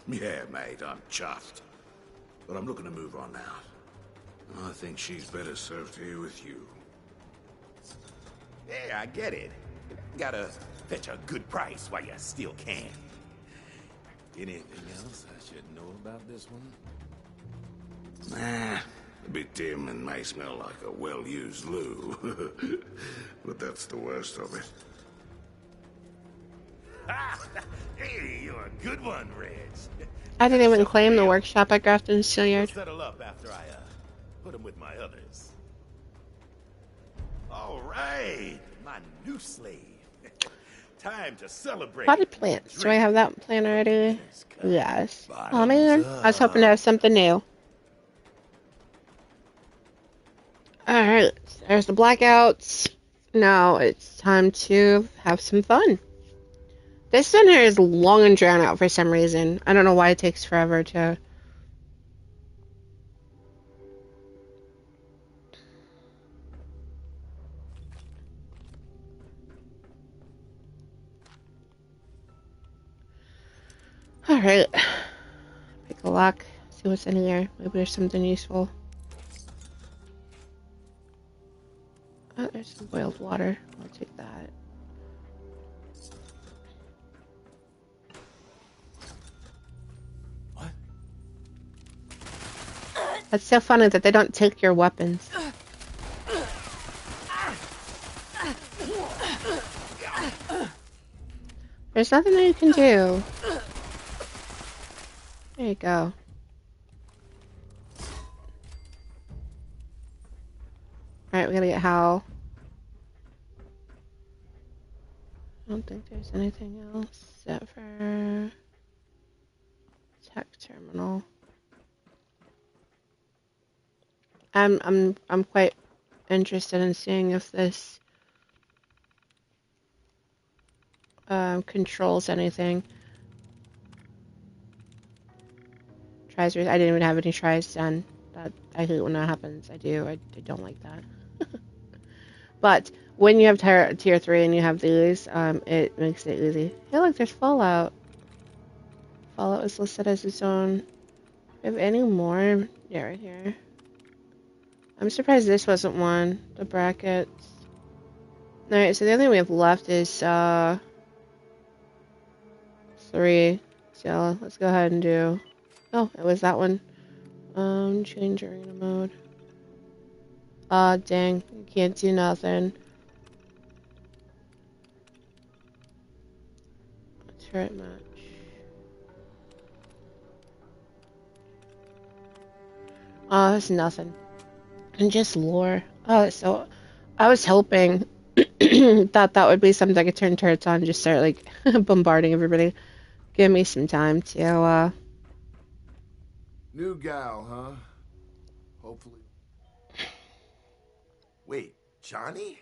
Yeah, mate, I'm chuffed. But I'm looking to move on now. I think she's better served here with you. Yeah, I get it. Gotta fetch a good price while you still can. Anything else I should know about this one? Nah, a bit dim and may smell like a well-used loo. But that's the worst of it. Hey, you're a good one, Reg. I didn't even claim the workshop at Grafton Steelyard. We'll settle up after I put him with my others. All right, my new slave. Time to celebrate. Potted plants. Do I have that plan already? Yes. Oh man, I was hoping to have something new. Alright, there's the blackouts. Now it's time to have some fun. This one here is long and drawn out for some reason. I don't know why it takes forever to... Alright. Pick a lock. See what's in here. Maybe there's something useful. Oh, there's some boiled water. I'll take that. What? That's so funny that they don't take your weapons. There's nothing that you can do. There you go. Alright, we gotta get Hal. I don't think there's anything else except for tech terminal. I'm quite interested in seeing if this controls anything. Tries. I didn't even have any tries done. I hate when that happens. I do. I don't like that. But when you have tier 3 and you have these, it makes it easy. Hey, look, there's Fallout. Fallout is listed as its own. Do we have any more? Yeah, right here. I'm surprised this wasn't one. The brackets. Alright, so the only thing we have left is 3. So let's go ahead and do... Oh, it was that one. Change arena mode. Dang. Can't do nothing. Turret match. Oh, that's nothing. And just lore. Oh, so... I was hoping... that would be something I could turn turrets on and just start, like, bombarding everybody. Give me some time to, New gal, huh? Hopefully. Wait, Johnny?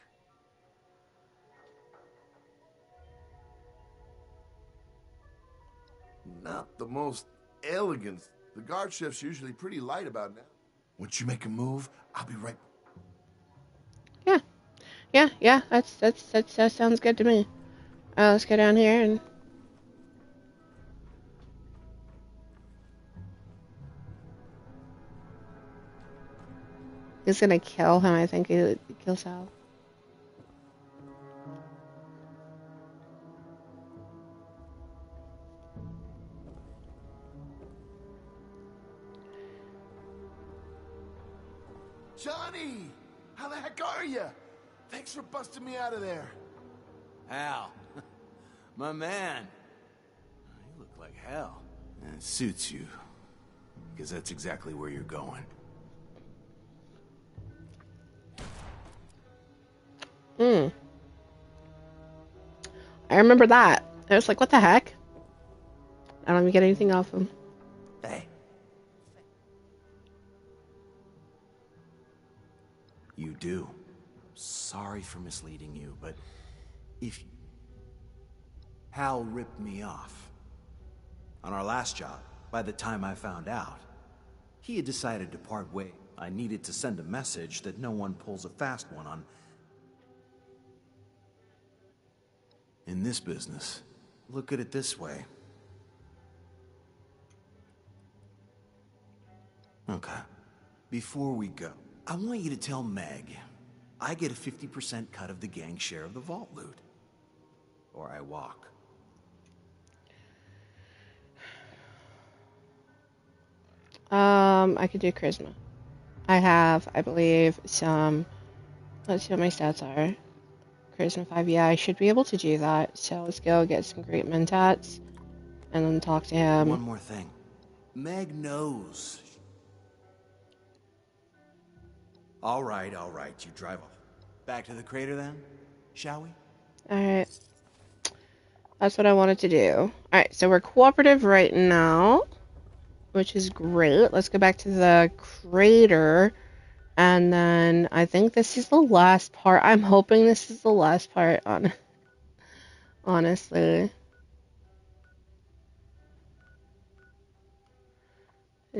Not the most elegant. The guard shift's usually pretty light about now. Once you make a move, I'll be right. Yeah, that sounds good to me. Let's go down here and... He's gonna kill him. I think he kills Hal. Johnny! How the heck are you? Thanks for busting me out of there. Hal. My man. You look like hell. And it suits you. Because that's exactly where you're going. I remember that. I was like, what the heck? I don't even get anything off him. Hey. You do. Sorry for misleading you, but if Hal ripped me off on our last job, by the time I found out, he had decided to part ways. I needed to send a message that no one pulls a fast one on. In this business, look at it this way. Okay. Before we go, I want you to tell Meg I get a 50% cut of the gang share of the vault loot. Or I walk. I could do charisma. I have, I believe, some... Let's see what my stats are. Charisma 5, yeah, I should be able to do that. So let's go get some great mentats. And then talk to him. One more thing. Meg knows. All right, you drive off. Back to the crater then, shall we? Alright. That's what I wanted to do. Alright, so we're cooperative right now, which is great. Let's go back to the crater. And then I think this is the last part. I'm hoping this is the last part, honestly.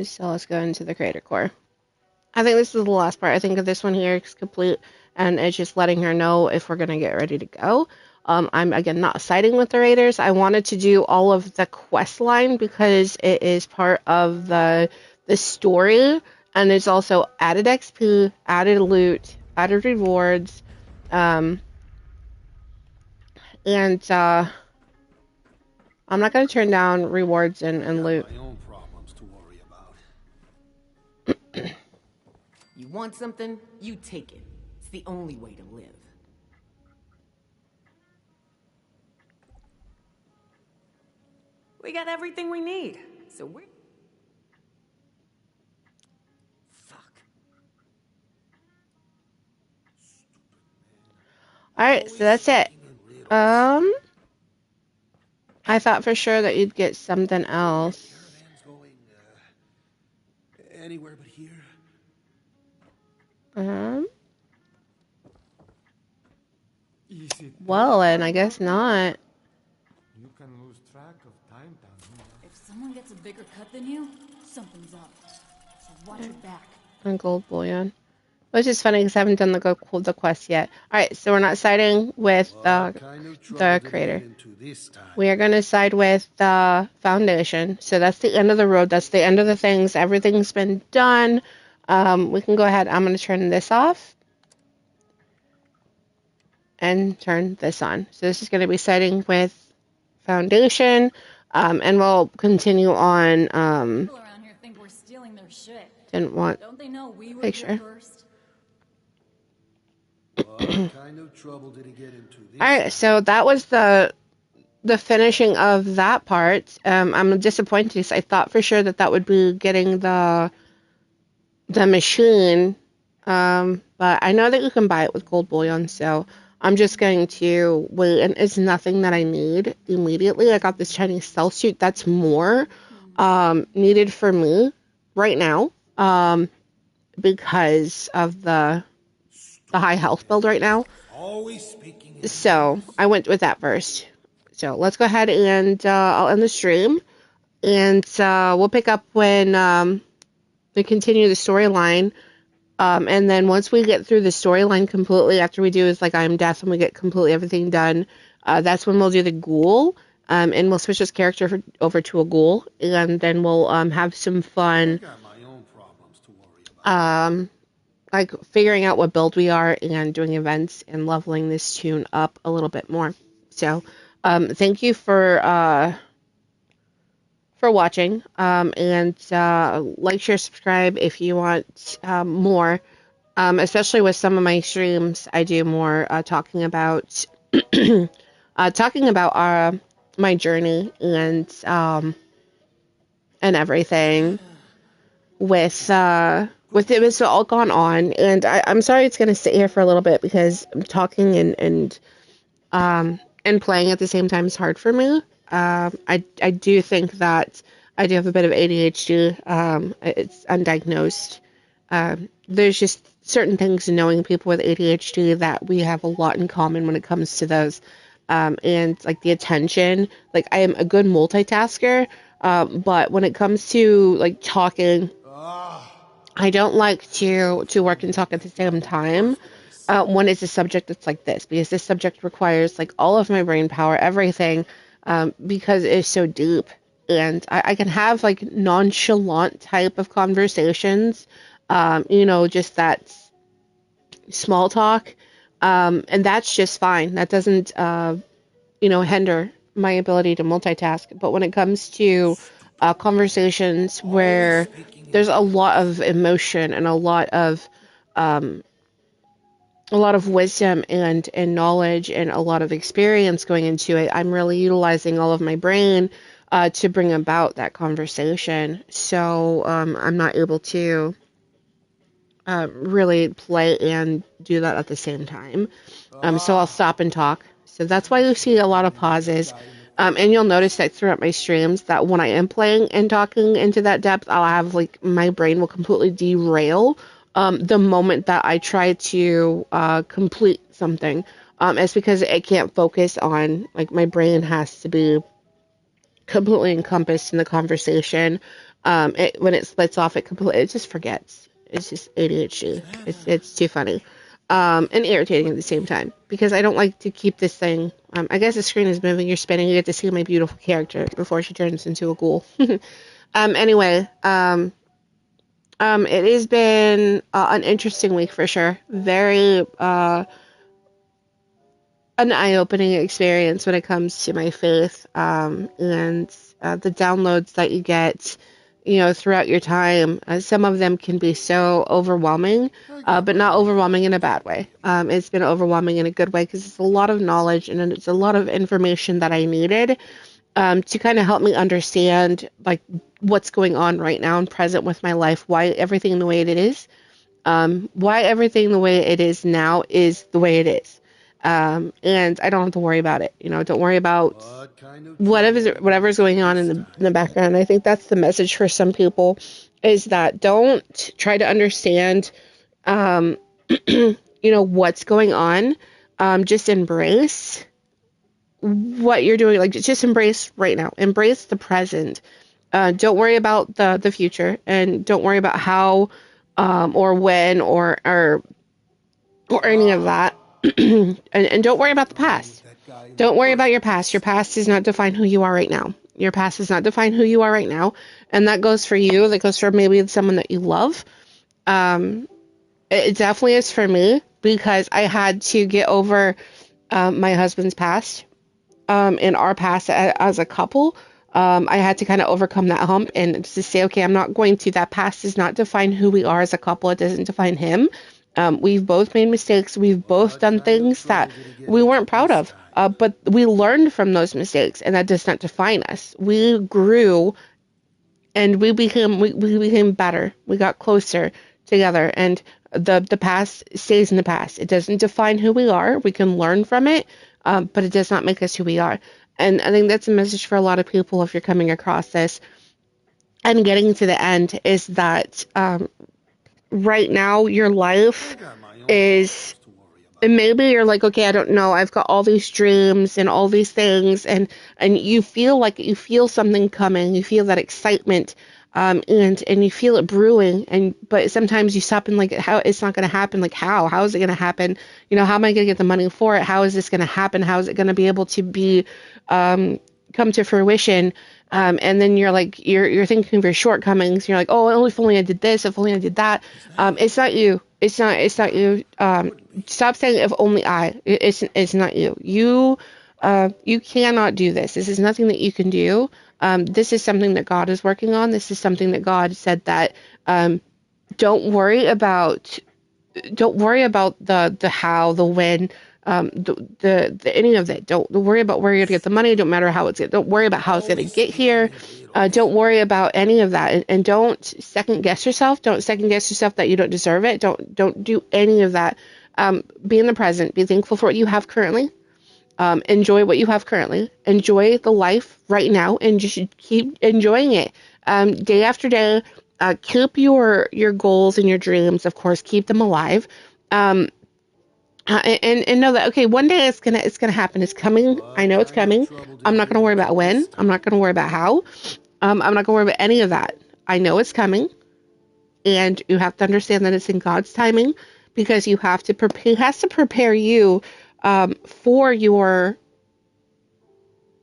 So let's go into the crater core. I think this is the last part. I think this one here is complete, and it's just letting her know if we're going to get ready to go. I'm, again, not siding with the raiders. I wanted to do all of the quest line because it is part of the story, and it's also added XP, added loot, added rewards, and I'm not going to turn down rewards and loot. You want something? You take it. It's the only way to live. We got everything we need, so we're... Fuck. Alright, so that's it. I thought for sure that you'd get something else. Anywhere but here. Well, and I guess not. You can lose track of time down here. If someone gets a bigger cut than you, something's up. So watch your back. And gold bullion. Which is funny because I haven't done the quest yet. Alright, so we're not siding with the crater. We are going to side with the foundation. So that's the end of the road. That's the end of the things. Everything's been done. We can go ahead. I'm going to turn this off. And turn this on. So this is going to be siding with foundation. And we'll continue on. People around here think we're stealing their shit. Didn't want Don't they know we were picture. here first? What kind of trouble did he get into this? Alright, so that was the finishing of that part. I'm disappointed because I thought for sure that would be getting the machine. But I know that you can buy it with gold bullion, so I'm just going to wait, and it's nothing that I need immediately. I got this Chinese cell suit that's more needed for me right now because of the high health build right now. So I went with that first. So let's go ahead and I'll end the stream, and we'll pick up when we continue the storyline. And then once we get through the storyline completely, after we do is like I Am Death and we get completely everything done, that's when we'll do the ghoul, and we'll switch this character over to a ghoul, and then we'll have some fun like figuring out what build we are and doing events and leveling this tune up a little bit more. So, thank you for watching, and like, share, subscribe if you want more. Especially with some of my streams, I do more talking about my journey and everything with it was all gone on. And I'm sorry it's gonna sit here for a little bit because I'm talking and playing at the same time is hard for me. I do think that I do have a bit of ADHD. It's undiagnosed. There's just certain things, knowing people with ADHD, that we have a lot in common when it comes to those. And like the attention, like I am a good multitasker, but when it comes to like talking, I don't like to work and talk at the same time. When it's a subject that's like this, because this subject requires like all of my brain power, everything, because it's so deep. And I can have like nonchalant type of conversations, just that small talk, and that's just fine. That doesn't, hinder my ability to multitask. But when it comes to conversations where there's a lot of emotion and a lot of wisdom and knowledge and a lot of experience going into it, I'm really utilizing all of my brain to bring about that conversation. So I'm not able to really play and do that at the same time. So I'll stop and talk. So that's why you see a lot of pauses. And you'll notice that throughout my streams that when I am playing and talking into that depth, I'll have like my brain will completely derail the moment that I try to complete something. It's because it can't focus on, like, my brain has to be completely encompassed in the conversation. When it splits off, it just forgets. It's just ADHD. It's too funny. And irritating at the same time, because I don't like to keep this thing. I guess the screen is moving. You're spinning. You get to see my beautiful character before she turns into a ghoul. Anyway, it has been an interesting week for sure. Very an eye-opening experience when it comes to my faith, and the downloads that you get, throughout your time. Some of them can be so overwhelming, but not overwhelming in a bad way. It's been overwhelming in a good way, because it's a lot of knowledge and it's a lot of information that I needed to kind of help me understand, like, what's going on right now and present with my life, why everything the way it is, why everything the way it is now is the way it is. And I don't have to worry about it. Don't worry about whatever's going on in the background. I think that's the message for some people, is that don't try to understand, what's going on. Just embrace what you're doing. Like, just embrace right now. Embrace the present. Don't worry about the future, and don't worry about how, or when, or any of that. and don't worry about the past. Don't worry about your past. Your past does not define who you are right now. Your past does not define who you are right now. And that goes for you. That goes for maybe someone that you love. It definitely is for me, because I had to get over my husband's past, in our past as a couple. I had to kind of overcome that hump and to say, okay, I'm not going to, that past does not define who we are as a couple. It doesn't define him. We've both made mistakes. We've both done things that we weren't proud of, but we learned from those mistakes, and that does not define us. We grew, and we became better. We got closer together, and the past stays in the past. It doesn't define who we are. We can learn from it, but it does not make us who we are. And I think that's a message for a lot of people, if you're coming across this and getting to the end, is that right now your life is, and maybe you're like, okay, I don't know, I've got all these dreams and all these things, and you feel like you feel something coming, you feel that excitement, and you feel it brewing, but sometimes you stop and, like, how, it's not going to happen. Like, how is it going to happen? How am I going to get the money for it? How is this going to happen? How is it going to be able to be come to fruition? And then you're like, you're thinking of your shortcomings. You're like, oh, if only I did this, if only I did that. It's not you. It's not you. Stop saying if only I. It's not you. You cannot do this. This is nothing that you can do. This is something that God is working on. This is something that God said that don't worry about the how, the when, the any of that. Don't worry about where you're gonna get the money. Don't matter how don't worry about how it's gonna get here. Don't worry about any of that, and don't second guess yourself. Don't second guess yourself that you don't deserve it. Don't do any of that. Be in the present. Be thankful for what you have currently. Enjoy what you have currently. Enjoy the life right now, and just keep enjoying it. Day after day. Keep your goals and your dreams, of course, keep them alive. And know that, okay, one day it's gonna happen. It's coming. I know it's coming. I'm not gonna worry about when. I'm not gonna worry about how. I'm not gonna worry about any of that. I know it's coming, and you have to understand that it's in God's timing, because you have to prepare. He has to prepare you for your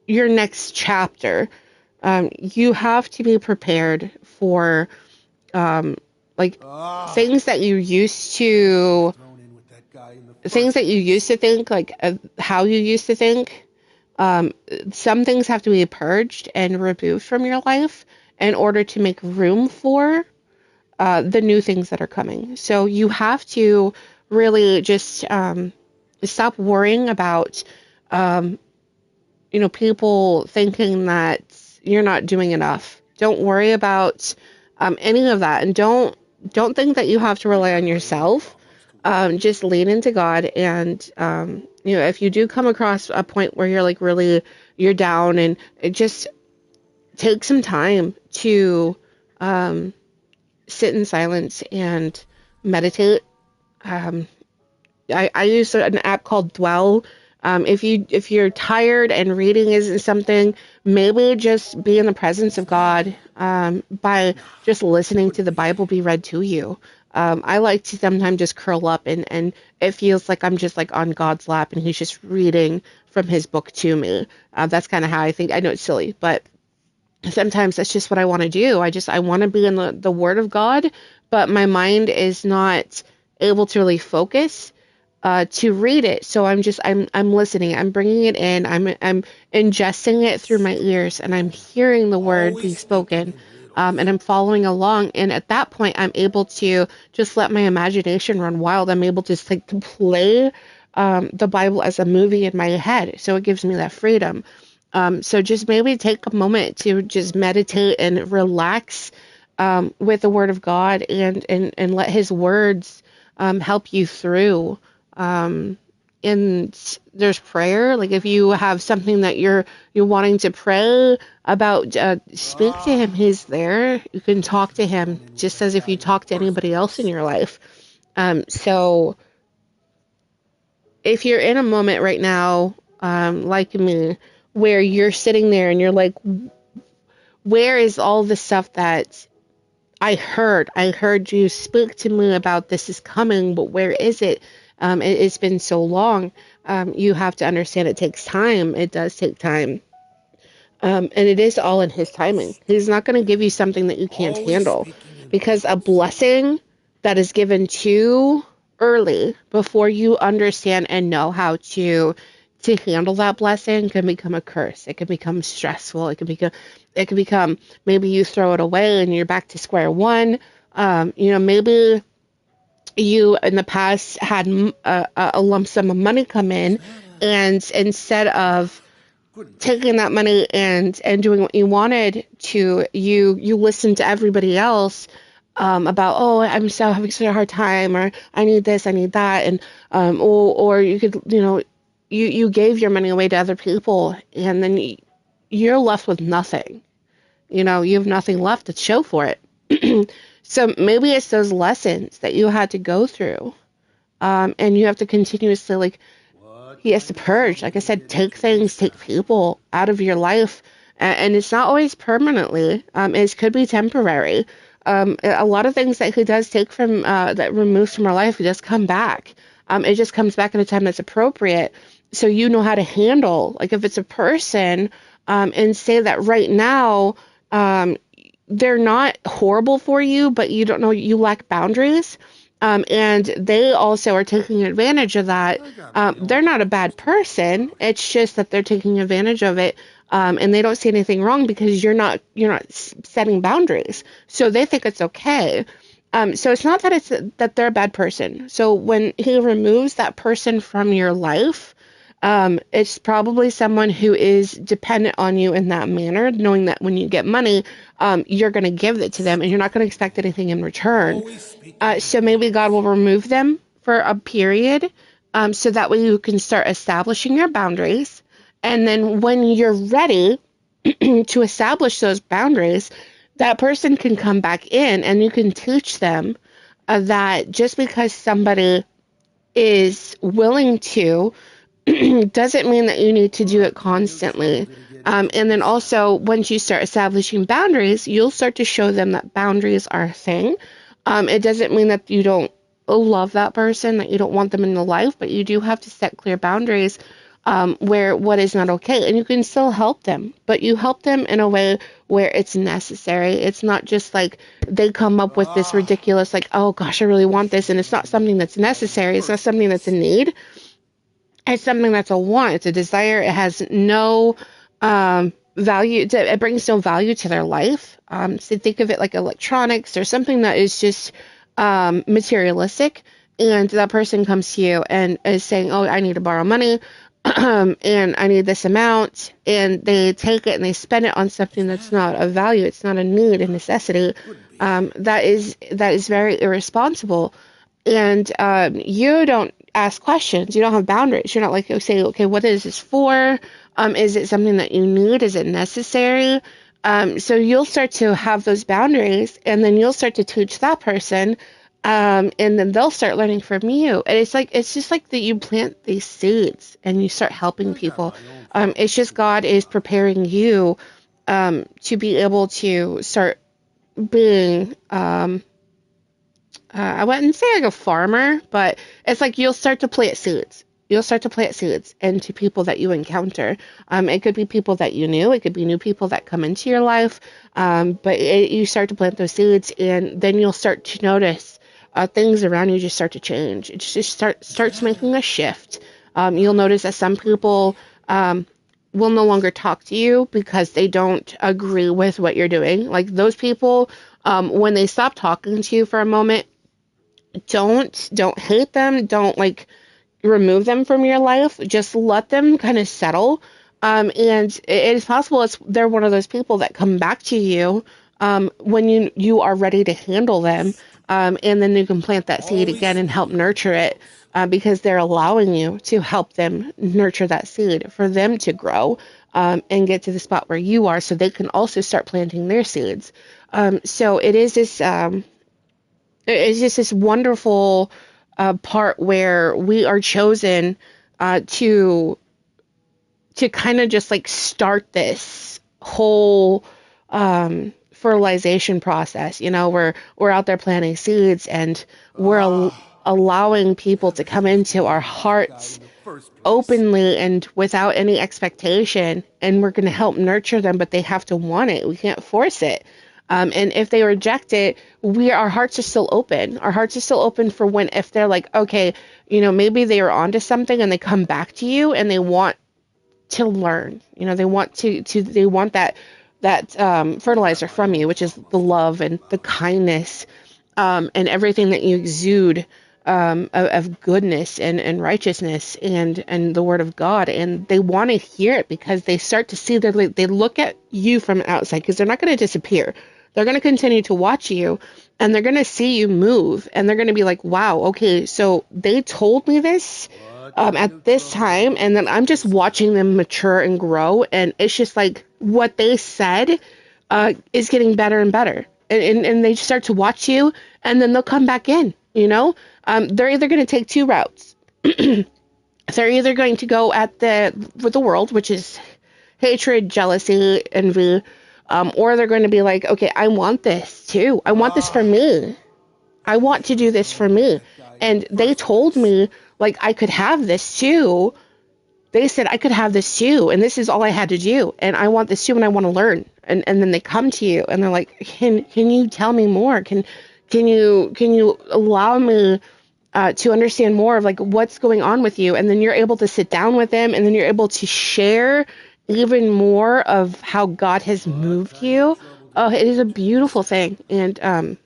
next chapter. You have to be prepared for things that you used to think, like how you used to think. Some things have to be purged and removed from your life in order to make room for the new things that are coming. So you have to really just stop worrying about people thinking that you're not doing enough. Don't worry about any of that, and don't think that you have to rely on yourself. Just lean into God, and if you do come across a point where you're like you're down, and just take some time to sit in silence and meditate. I use an app called Dwell. If you're tired and reading isn't something, maybe just be in the presence of God by just listening to the Bible be read to you. I like to sometimes just curl up, and it feels like I'm just like on God's lap, and he's just reading from his book to me. That's kind of how I think. I know it's silly, but sometimes that's just what I want to do. I want to be in the Word of God, but my mind is not able to really focus to read it. So I'm listening. I'm bringing it in. I'm ingesting it through my ears, and I'm hearing the word be spoken. And I'm following along. And at that point, I'm able to just let my imagination run wild. I'm able to to play the Bible as a movie in my head. So it gives me that freedom. So just maybe take a moment to just meditate and relax with the Word of God, and let His words help you through. And there's prayer. Like if you have something that you're wanting to pray about, speak to him. He's there. You can talk to him just as if you talk to anybody else in your life. So if you're in a moment right now, like me, where you're sitting there and you're like, where is all the stuff that I heard you speak to me about, this is coming, but where is it? It's been so long. You have to understand it takes time. It does take time. And it is all in his timing. He's not going to give you something that you can't handle, because a blessing that is given too early, before you understand and know how to handle that blessing, can become a curse. It can become stressful. It can become maybe you throw it away and you're back to square one. Maybe you in the past had a lump sum of money come in, and instead of taking that money and doing what you wanted to, you listened to everybody else about, oh, I'm so having such a hard time, or I need this, I need that, and or you could, you gave your money away to other people, and then you're left with nothing. You have nothing left to show for it. So maybe it's those lessons that you had to go through, and you have to continuously, he has to purge. Like I said, take people out of your life, and it's not always permanently. It could be temporary. A lot of things that he does take from, that removes from our life, he does come back. It just comes back at a time that's appropriate, so you know how to handle. Like if it's a person, and say that right now, they're not horrible for you, but you don't know, you lack boundaries. And they also are taking advantage of that. They're not a bad person. It's just that they're taking advantage of it, and they don't see anything wrong because you're not setting boundaries. So they think it's okay. So it's not that that they're a bad person. So when he removes that person from your life, it's probably someone who is dependent on you in that manner, knowing that when you get money, you're going to give it to them and you're not going to expect anything in return. So maybe God will remove them for a period, so that way you can start establishing your boundaries. And then when you're ready to establish those boundaries, that person can come back in and you can teach them that just because somebody is willing to doesn't mean that you need to do it constantly. And then also, once you start establishing boundaries, you'll start to show them that boundaries are a thing. It doesn't mean that you don't love that person, that you don't want them in the life, but you do have to set clear boundaries, where what is not okay. And you can still help them, but you help them in a way where it's necessary. It's not just like they come up with this ridiculous, like, oh gosh, I really want this, and it's not something that's necessary. It's not something that's a need. It's something that's a want. It's a desire. It has no value. It brings no value to their life. So think of it like electronics or something that is just materialistic. And that person comes to you and is saying, "Oh, I need to borrow money, and I need this amount." And they take it and they spend it on something that's not a value. It's not a need, a necessity. That is very irresponsible. And you don't ask questions. You don't have boundaries. You're not like, say, okay, what is this for? Is it something that you need? Is it necessary? So you'll start to have those boundaries, and then you'll start to teach that person, and then they'll start learning from you. And it's just like that you plant these seeds and you start helping people. It's just God is preparing you to be able to start being I wouldn't say like a farmer, but it's like you'll start to plant seeds. You'll start to plant seeds into people that you encounter. It could be people that you knew. It could be new people that come into your life. But you start to plant those seeds, and then you'll start to notice things around you just start to change. It just starts making a shift. You'll notice that some people will no longer talk to you because they don't agree with what you're doing. Like those people, when they stop talking to you for a moment, don't hate them, don't like remove them from your life, just let them kind of settle. And it is possible they're one of those people that come back to you when you are ready to handle them, and then you can plant that seed again and help nurture it, because they're allowing you to help them nurture that seed for them to grow, and get to the spot where you are, so they can also start planting their seeds. So it is this it's just this wonderful part where we are chosen to kind of just like start this whole fertilization process. You know, we're out there planting seeds, and we're allowing people to come into our hearts openly and without any expectation, and we're going to help nurture them, but they have to want it. We can't force it. And if they reject it, our hearts are still open. Our hearts are still open for if they're like, okay, you know, maybe they are onto something and they come back to you and they want to learn. You know, they want they want that fertilizer from you, which is the love and the kindness, and everything that you exude, of goodness and righteousness and the word of God. And they want to hear it because they start to see they look at you from outside, because they're not going to disappear. They're going to continue to watch you, and they're going to see you move, and they're going to be like, wow, okay, so they told me this at this time, and then I'm just watching them mature and grow, and it's just like what they said is getting better and better. And they start to watch you, and then they'll come back in, you know? They're either going to take two routes. They're either going to go with the world, which is hatred, jealousy, envy, or they're going to be like, okay, I want this too. I want this for me. I want to do this for me. And they told me, like, I could have this too. They said I could have this too, and this is all I had to do, and I want this too, and I want to learn. And then they come to you, and they're like, can you tell me more? Can Can you allow me to understand more of like what's going on with you? And then you're able to sit down with him, and then you're able to share even more of how God has moved you. Oh, it is a beautiful thing. And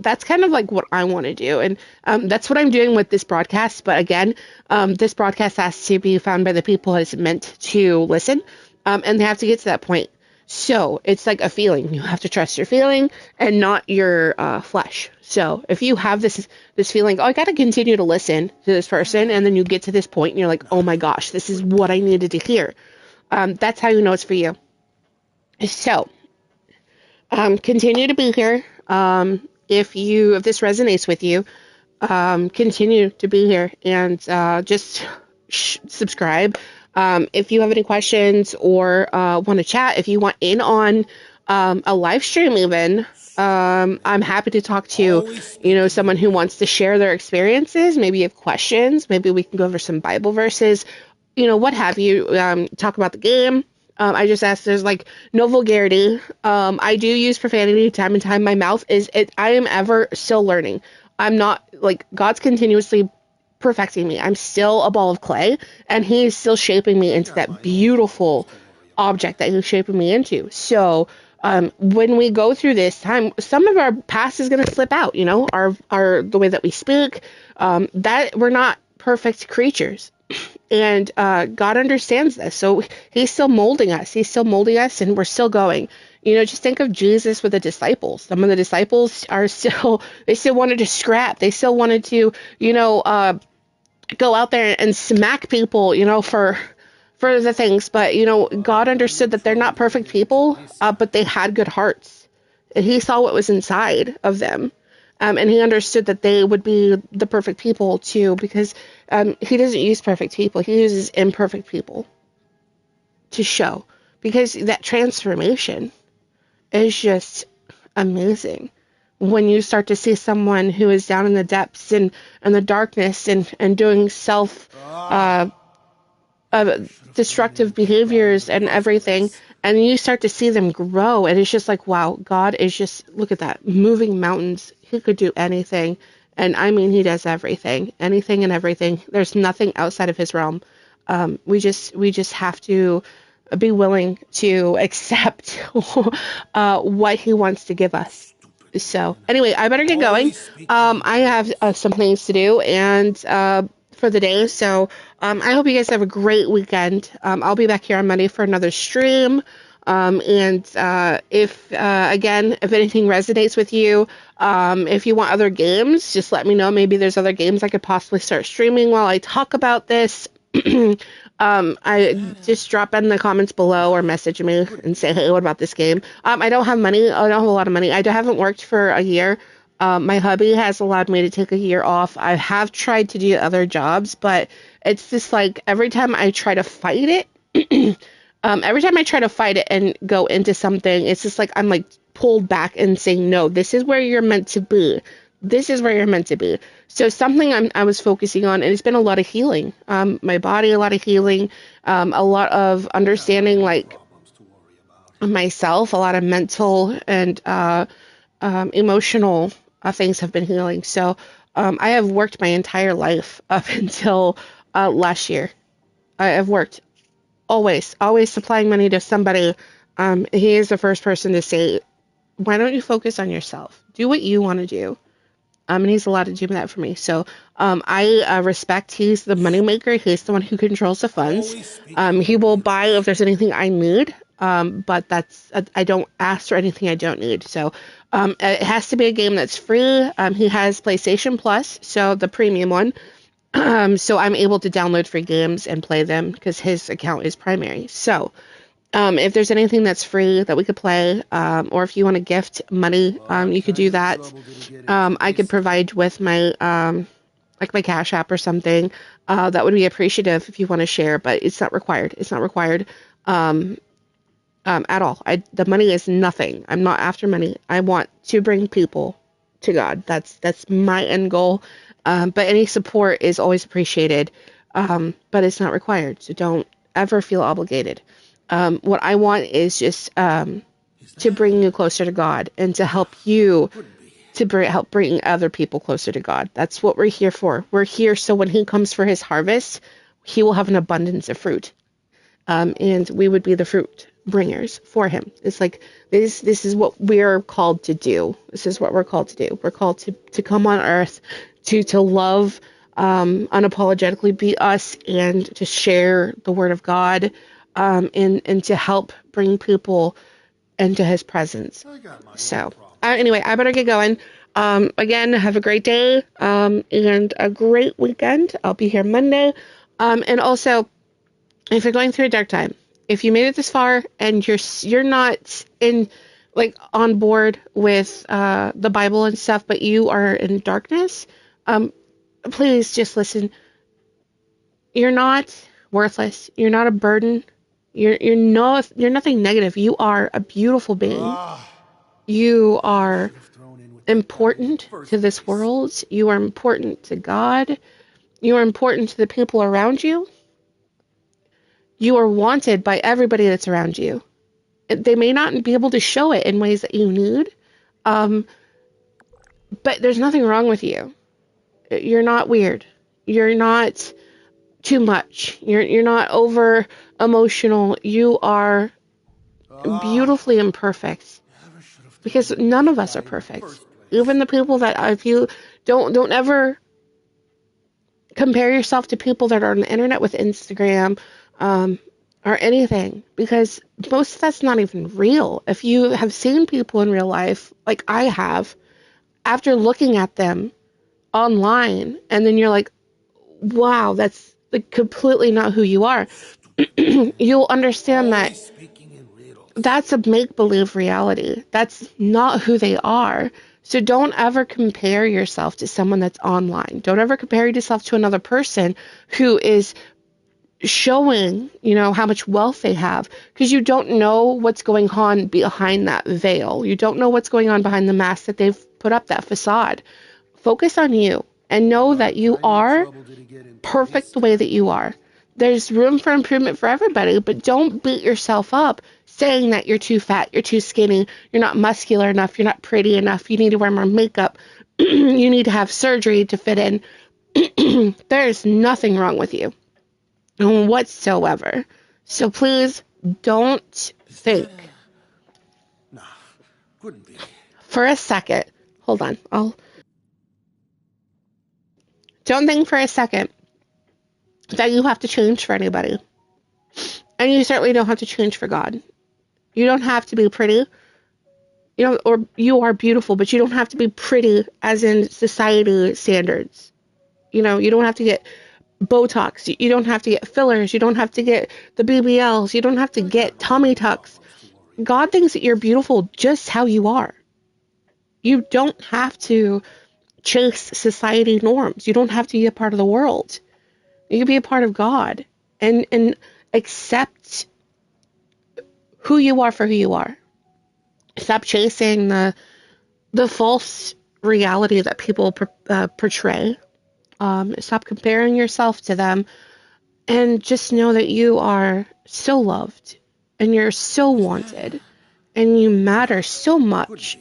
that's kind of like what I want to do. And that's what I'm doing with this broadcast. But again, this broadcast has to be found by the people it's meant to listen. And they have to get to that point. So it's like a feeling. You have to trust your feeling and not your flesh. So if you have this feeling, oh, I got to continue to listen to this person, and then you get to this point and you're like, oh my gosh, this is what I needed to hear. That's how you know it's for you. So continue to be here. If this resonates with you, continue to be here, and just subscribe. If you have any questions or want to chat, if you want in on a live stream even, I'm happy to talk to, someone who wants to share their experiences. Maybe you have questions. Maybe we can go over some Bible verses, what have you, talk about the game. I just asked, there's like no vulgarity. I do use profanity time and time. My mouth I am ever still learning. I'm not like, God's continuously perfecting me. I'm still a ball of clay, and he's still shaping me into that beautiful object that he's shaping me into. So, when we go through this time, some of our past is going to slip out, the way that we speak, that we're not perfect creatures. And God understands this. So he's still molding us. He's still molding us, and we're still going. Just think of Jesus with the disciples. Some of the disciples they still wanted to scrap. They still wanted to, go out there and smack people, for the things. But, God understood that they're not perfect people, but they had good hearts. And he saw what was inside of them. And he understood that they would be the perfect people too, because he doesn't use perfect people. He uses imperfect people to show, because that transformation is just amazing. When you start to see someone who is down in the depths and the darkness and doing destructive behaviors and everything, and you start to see them grow, and it's just like, wow, God is just, look at that, moving mountains. He could do anything, and I mean, he does everything, anything and everything. There's nothing outside of his realm. We just have to be willing to accept what he wants to give us. So anyway, I better get going. I have some things to do, and for the day. So I hope you guys have a great weekend. I'll be back here on Monday for another stream. And if anything resonates with you, if you want other games, just let me know. Maybe there's other games I could possibly start streaming while I talk about this. I just drop in the comments below or message me and say, hey, what about this game? I don't have money. I don't have a lot of money. I haven't worked for a year. My hubby has allowed me to take a year off. I have tried to do other jobs, but it's just like every time I try to fight it, and go into something, it's just like I'm like pulled back and saying, no, this is where you're meant to be. This is where you're meant to be. So something I was focusing on, and it's been a lot of healing. My body, a lot of healing, a lot of understanding like myself, a lot of mental and emotional things have been healing. So I have worked my entire life up until last year. I have worked always supplying money to somebody. He is the first person to say, why don't you focus on yourself? Do what you want to do. And he's allowed to do that for me. So I respect he's the moneymaker. He's the one who controls the funds. He will buy if there's anything I need. But I don't ask for anything I don't need. So it has to be a game that's free. He has PlayStation Plus, so the premium one. So I'm able to download free games and play them because his account is primary. So if there's anything that's free that we could play, or if you want to gift money, you could do that. I could provide with my my Cash App or something. That would be appreciative if you want to share, but it's not required. It's not required at all. The money is nothing. I'm not after money. I want to bring people to God. That's my end goal. But any support is always appreciated. But it's not required. So don't ever feel obligated. What I want is just to bring you closer to God and to help you to help bring other people closer to God. That's what we're here for. We're here so when he comes for his harvest, he will have an abundance of fruit. And we would be the fruit bringers for him. It's like this is what we're called to do. This is what we're called to do. We're called to come on earth, to love, unapologetically be us, and to share the word of God, and to help bring people into his presence. So anyway, I better get going. Again, have a great day, and a great weekend. I'll be here Monday. And also, if you're going through a dark time, if you made it this far and you're not in on board with the Bible and stuff, but you are in darkness, please just listen. You're not worthless. You're not a burden. You're nothing negative. You are a beautiful being. You are important to this world. You are important to God. You are important to the people around you. You are wanted by everybody that's around you. They may not be able to show it in ways that you need, but there's nothing wrong with you. You're not weird. You're not too much. You're not over emotional. You are beautifully imperfect, because none of us are perfect. Even the people that, if you don't ever compare yourself to people that are on the internet with Instagram, or anything, because most of that's not even real. If you have seen people in real life, like I have, after looking at them online, and then you're like, wow, that's completely not who you are, you'll understand that that's a make-believe reality. That's not who they are. So don't ever compare yourself to someone that's online. Don't ever compare yourself to another person who is showing, how much wealth they have, because you don't know what's going on behind that veil. You don't know what's going on behind the mask that they've put up, that facade. Focus on you and know that you are perfect the way that you are. There's room for improvement for everybody, but don't beat yourself up saying that you're too fat, you're too skinny, you're not muscular enough, you're not pretty enough, you need to wear more makeup, you need to have surgery to fit in. There's nothing wrong with you whatsoever. So please don't think for a second. Hold on. Don't think for a second that you have to change for anybody. And you certainly don't have to change for God. You don't have to be pretty. Or you are beautiful, but you don't have to be pretty as in society standards. You don't have to get Botox. You don't have to get fillers. You don't have to get the BBLs. You don't have to get tummy tucks. God thinks that you're beautiful just how you are. You don't have to chase society norms. You don't have to be a part of the world. You can be a part of God and accept who you are for who you are. Stop chasing the false reality that people portray. Stop comparing yourself to them, and just know that you are so loved and you're so wanted and you matter so much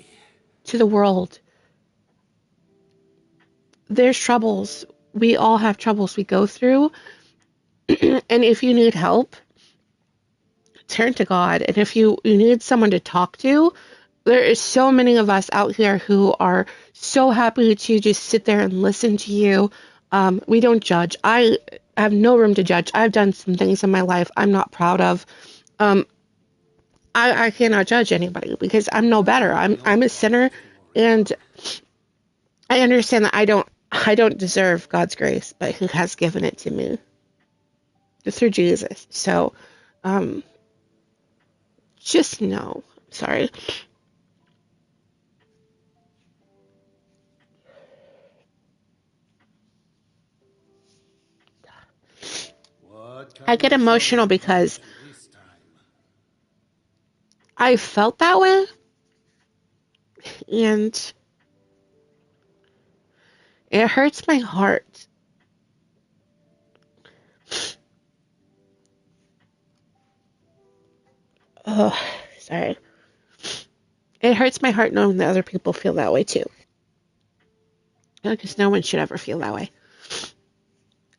to the world. There's troubles. We all have troubles we go through. And if you need help, turn to God. And if you need someone to talk to, there is so many of us out here who are so happy to just sit there and listen to you. We don't judge. I have no room to judge. I've done some things in my life I'm not proud of. I cannot judge anybody because I'm no better. I'm a sinner, and I understand that I don't deserve God's grace, but He has given it to me through Jesus. So, just know. Sorry. I get emotional because I felt that way, and it hurts my heart. Oh, sorry. It hurts my heart knowing that other people feel that way too. Because no one should ever feel that way.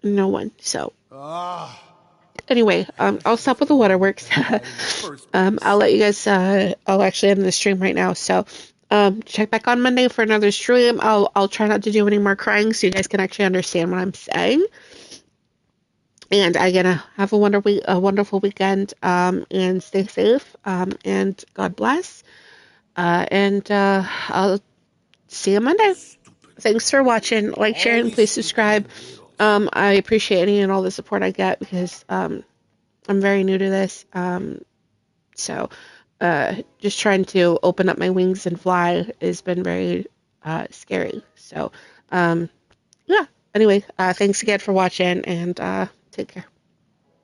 No one. So anyway, I'll stop with the waterworks. I'll let you guys. I'll actually end the stream right now. So check back on Monday for another stream. I'll try not to do any more crying so you guys can actually understand what I'm saying. And I'm gonna have a wonderful weekend. And stay safe. And God bless. I'll see you Monday. Thanks for watching. Like, share, and please subscribe. I appreciate any and all the support I get because I'm very new to this. So just trying to open up my wings and fly has been very scary. So yeah. Anyway, thanks again for watching, and take care.